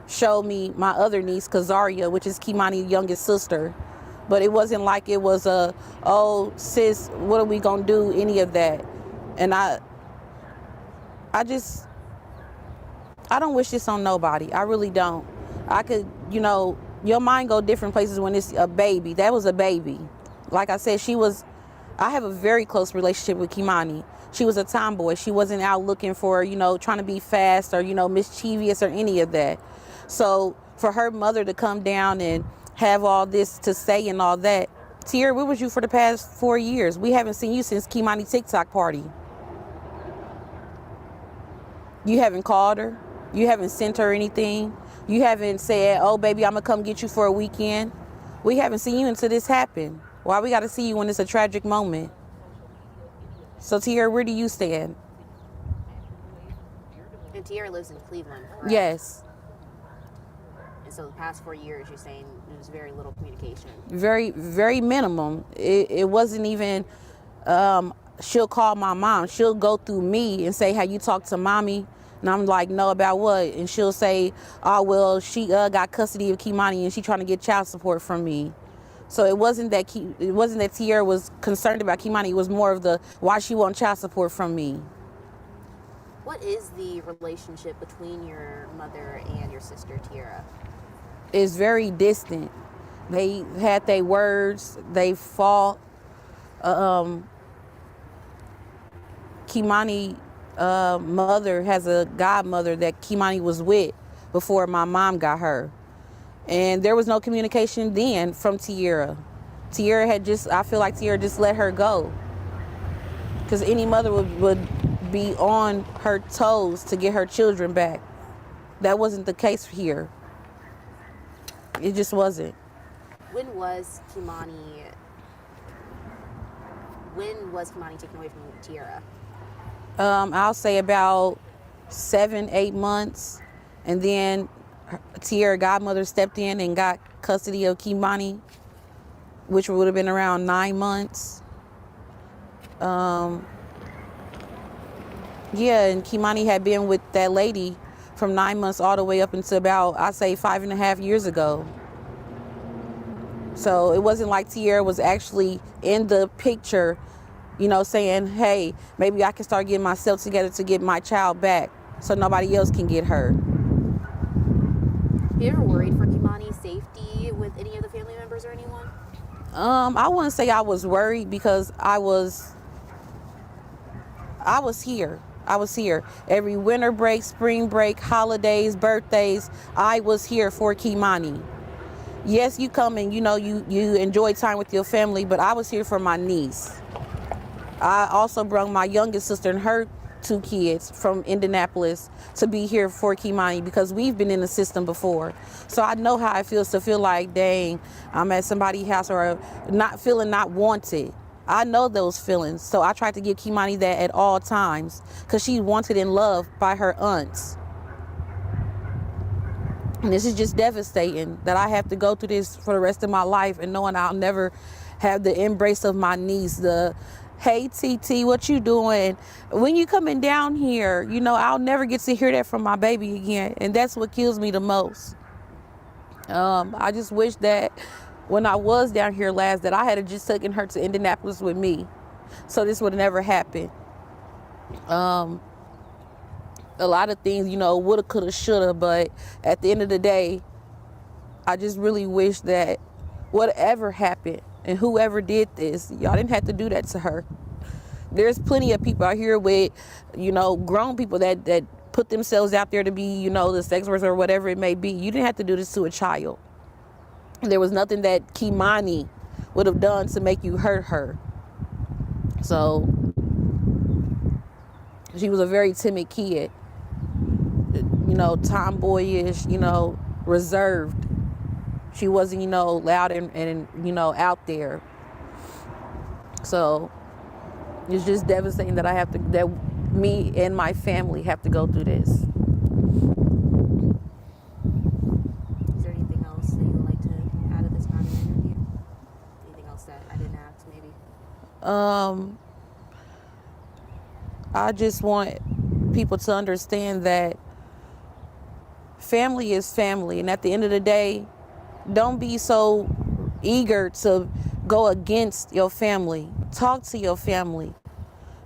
show me my other niece, Kazaria, which is Kei'Mani's youngest sister. But it wasn't like it was oh, sis, what are we going to do, any of that. And I don't wish this on nobody. I really don't. I could, your mind go different places when it's a baby. That was a baby. Like I said, I have a very close relationship with Kei'Mani. She was a tomboy. She wasn't out looking for, trying to be fast or, mischievous or any of that. So for her mother to come down and have all this to say and all that, Tiara, where was you for the past 4 years? We haven't seen you since Kei'Mani TikTok party. You haven't called her. You haven't sent her anything. You haven't said, oh, baby, I'm going to come get you for a weekend. We haven't seen you until this happened. Why we got to see you when it's a tragic moment? So, Tiara, where do you stand? And Tiara lives in Cleveland, correct? Yes. And so the past 4 years, you're saying there was very little communication. Very, very minimum. It wasn't even, she'll call my mom. She'll go through me and say, have you talked to mommy? And I'm like, no, about what? And she'll say, oh, well, she got custody of Kei'Mani and she trying to get child support from me. So it wasn't that Tiara was concerned about Kei'Mani. It was more of why she want child support from me. What is the relationship between your mother and your sister, Tiara? It's very distant. They had their words. They fought. Kei'Mani mother has a godmother that Kei'Mani was with before my mom got her. And there was no communication then from Tiara. I feel like Tiara just let her go. Because any mother would be on her toes to get her children back. That wasn't the case here. It just wasn't. When was Kei'Mani taken away from Tiara? I'll say about 7-8 months. And then Tiara godmother stepped in and got custody of Kei'Mani, which would have been around 9 months. Yeah, and Kei'Mani had been with that lady from 9 months all the way up until about, I say, 5.5 years ago. So it wasn't like Tiara was actually in the picture, saying, hey, maybe I can start getting myself together to get my child back so nobody else can get her. Have you ever worried for Kei'Mani's safety with any of the family members or anyone? I wouldn't say I was worried because I was here. I was here. Every winter break, spring break, holidays, birthdays, I was here for Kei'Mani. Yes, you come and you enjoy time with your family, but I was here for my niece. I also brought my youngest sister and her 2 kids from Indianapolis to be here for Kei'Mani because we've been in the system before. So I know how it feels to feel like, dang, I'm at somebody's house or not wanted. I know those feelings. So I tried to give Kei'Mani that at all times because she's wanted and loved by her aunts. And this is just devastating that I have to go through this for the rest of my life and knowing I'll never have the embrace of my niece, the, hey, TT, what you doing? When you coming down here, I'll never get to hear that from my baby again. And that's what kills me the most. I just wish that when I was down here last that I had just taken her to Indianapolis with me. So this would have never happened. A lot of things, woulda, coulda, shoulda, but at the end of the day, I just really wish that whatever happened and whoever did this, y'all didn't have to do that to her. There's plenty of people out here with, grown people that put themselves out there to be, the sex workers or whatever it may be. You didn't have to do this to a child. There was nothing that Kei'Mani would have done to make you hurt her. So she was a very timid kid, tomboyish, reserved. She wasn't, loud and out there. So it's just devastating that that me and my family have to go through this. Is there anything else that you would like to add at this part of the interview? Anything else that I didn't ask, maybe? I just want people to understand that family is family, and at the end of the day, don't be so eager to go against your family. Talk to your family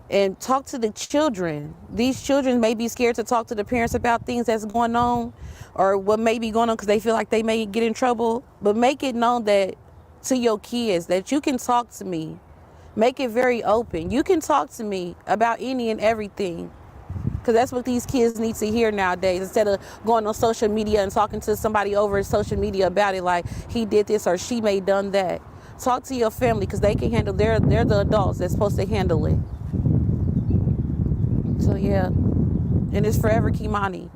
and talk to the children. These children may be scared to talk to the parents about things that's going on or what may be going on because they feel like they may get in trouble, but make it known that to your kids that you can talk to me. Make it very open. You can talk to me about any and everything. Because that's what these kids need to hear nowadays. Instead of going on social media and talking to somebody over social media about it, like he did this or she may done that. Talk to your family because they can handle. They're the adults that's supposed to handle it. So yeah, and it's forever Kei'Mani.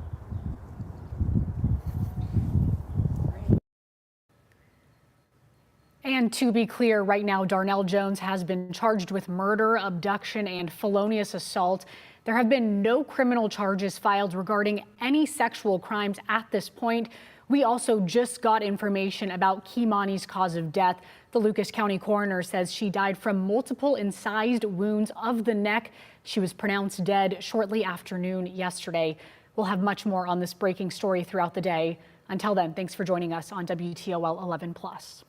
And to be clear, right now, Darnell Jones has been charged with murder, abduction, and felonious assault. There have been no criminal charges filed regarding any sexual crimes at this point. We also just got information about Kei'Mani's cause of death. The Lucas County coroner says she died from multiple incised wounds of the neck. She was pronounced dead shortly after noon yesterday. We'll have much more on this breaking story throughout the day. Until then, thanks for joining us on WTOL 11+.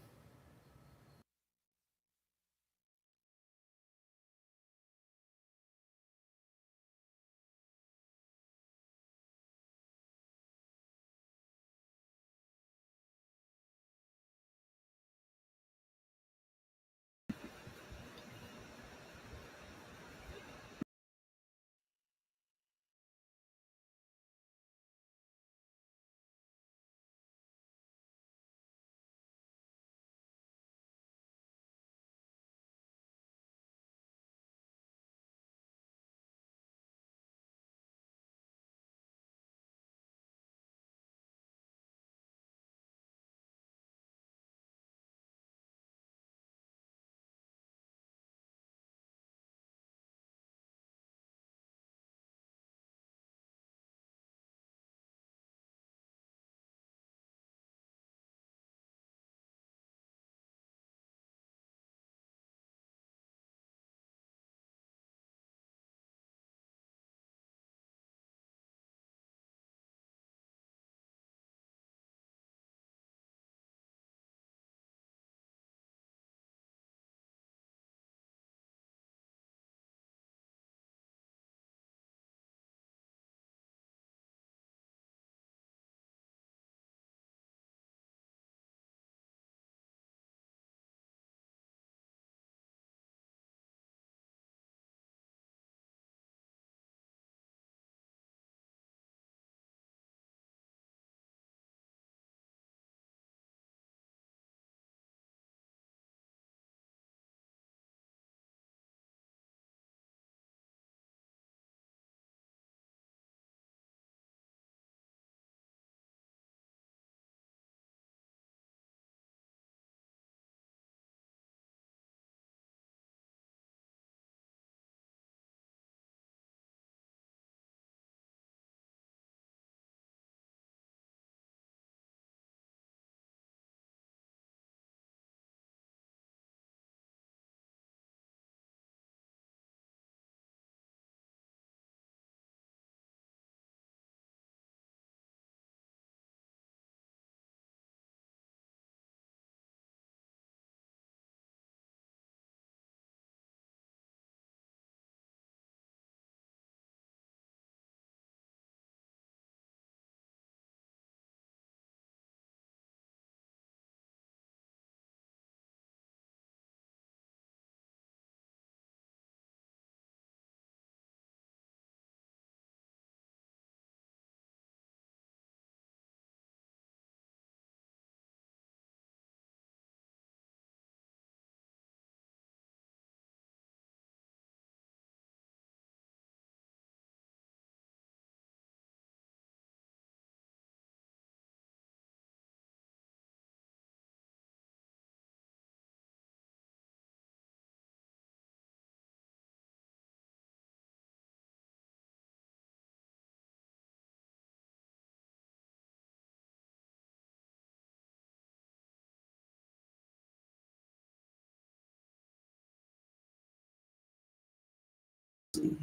see.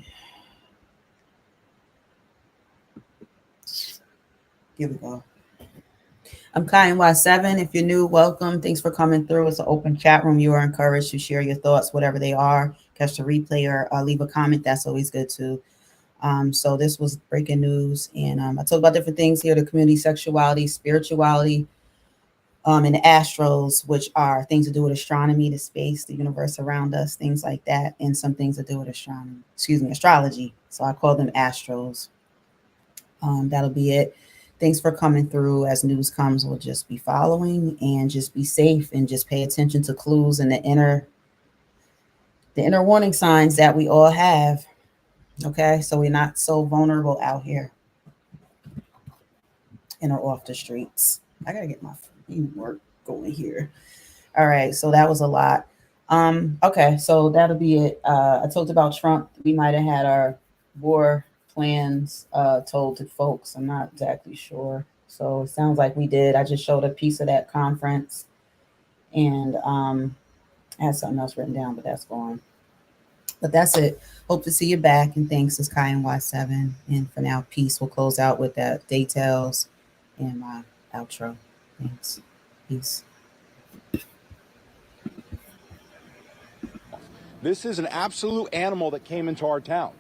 Here we go. I'm Kei'Mani. If you're new, welcome. Thanks for coming through. It's an open chat room. You are encouraged to share your thoughts, whatever they are. Catch the replay or leave a comment. That's always good too. So this was breaking news, and I talk about different things here: the community, sexuality, spirituality, and the astros, which are things to do with astronomy, the space, the universe around us, things like that, and some things to do with astrology. So I call them astros. That'll be it. Thanks for coming through. As news comes, we'll just be following and just be safe and just pay attention to clues and the inner warning signs that we all have. Okay, so we're not so vulnerable out here and are off the streets. I gotta get my work going here. All right, so that was a lot. Okay, so that'll be it. I talked about Trump. We might have had our war plans told to folks. I'm not exactly sure. So it sounds like we did. I just showed a piece of that conference, and I had something else written down, but that's gone. But that's it. Hope to see you back, and thanks. It's Kei'Mani, and for now, peace. We'll close out with the details and my outro. Thanks. Peace. This is an absolute animal that came into our town.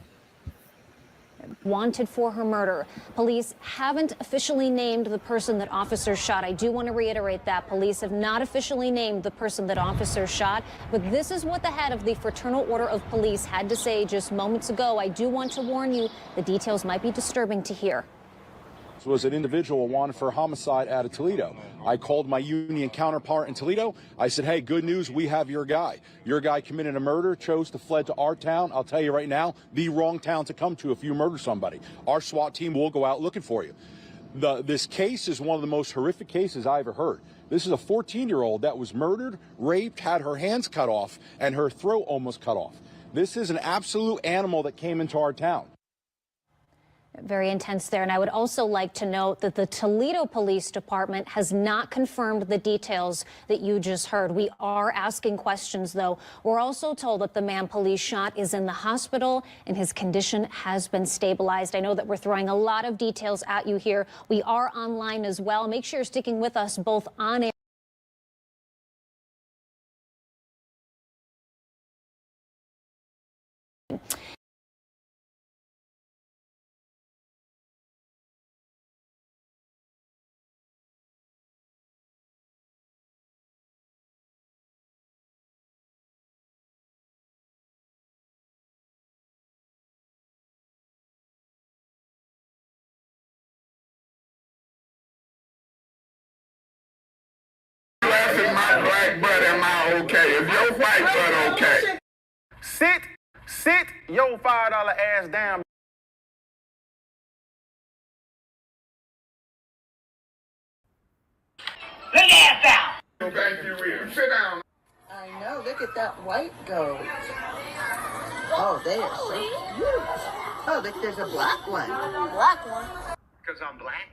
Wanted for her murder. Police haven't officially named the person that officers shot. I do want to reiterate that. Police have not officially named the person that officers shot, but this is what the head of the Fraternal Order of Police had to say just moments ago. I do want to warn you, the details might be disturbing to hear. This was an individual wanted for homicide out of Toledo. I called my union counterpart in Toledo. I said, hey, good news, we have your guy. Your guy committed a murder, chose to fled to our town. I'll tell you right now, the wrong town to come to if you murder somebody. Our SWAT team will go out looking for you. This case is one of the most horrific cases I ever heard. This is a 14-year-old that was murdered, raped, had her hands cut off, and her throat almost cut off. This is an absolute animal that came into our town. Very intense there. And I would also like to note that the Toledo Police Department has not confirmed the details that you just heard. We are asking questions, though. We're also told that the man police shot is in the hospital and his condition has been stabilized. I know that we're throwing a lot of details at you here. We are online as well. Make sure you're sticking with us both on air. Is my black butt, am I okay? Is your white butt okay? Sit your $5 ass down. Lay your ass down. Thank you, Will. Sit down. I know. Look at that white goat. Oh, they are so beautiful. Oh, look, there's a black one. Black one? Because I'm black.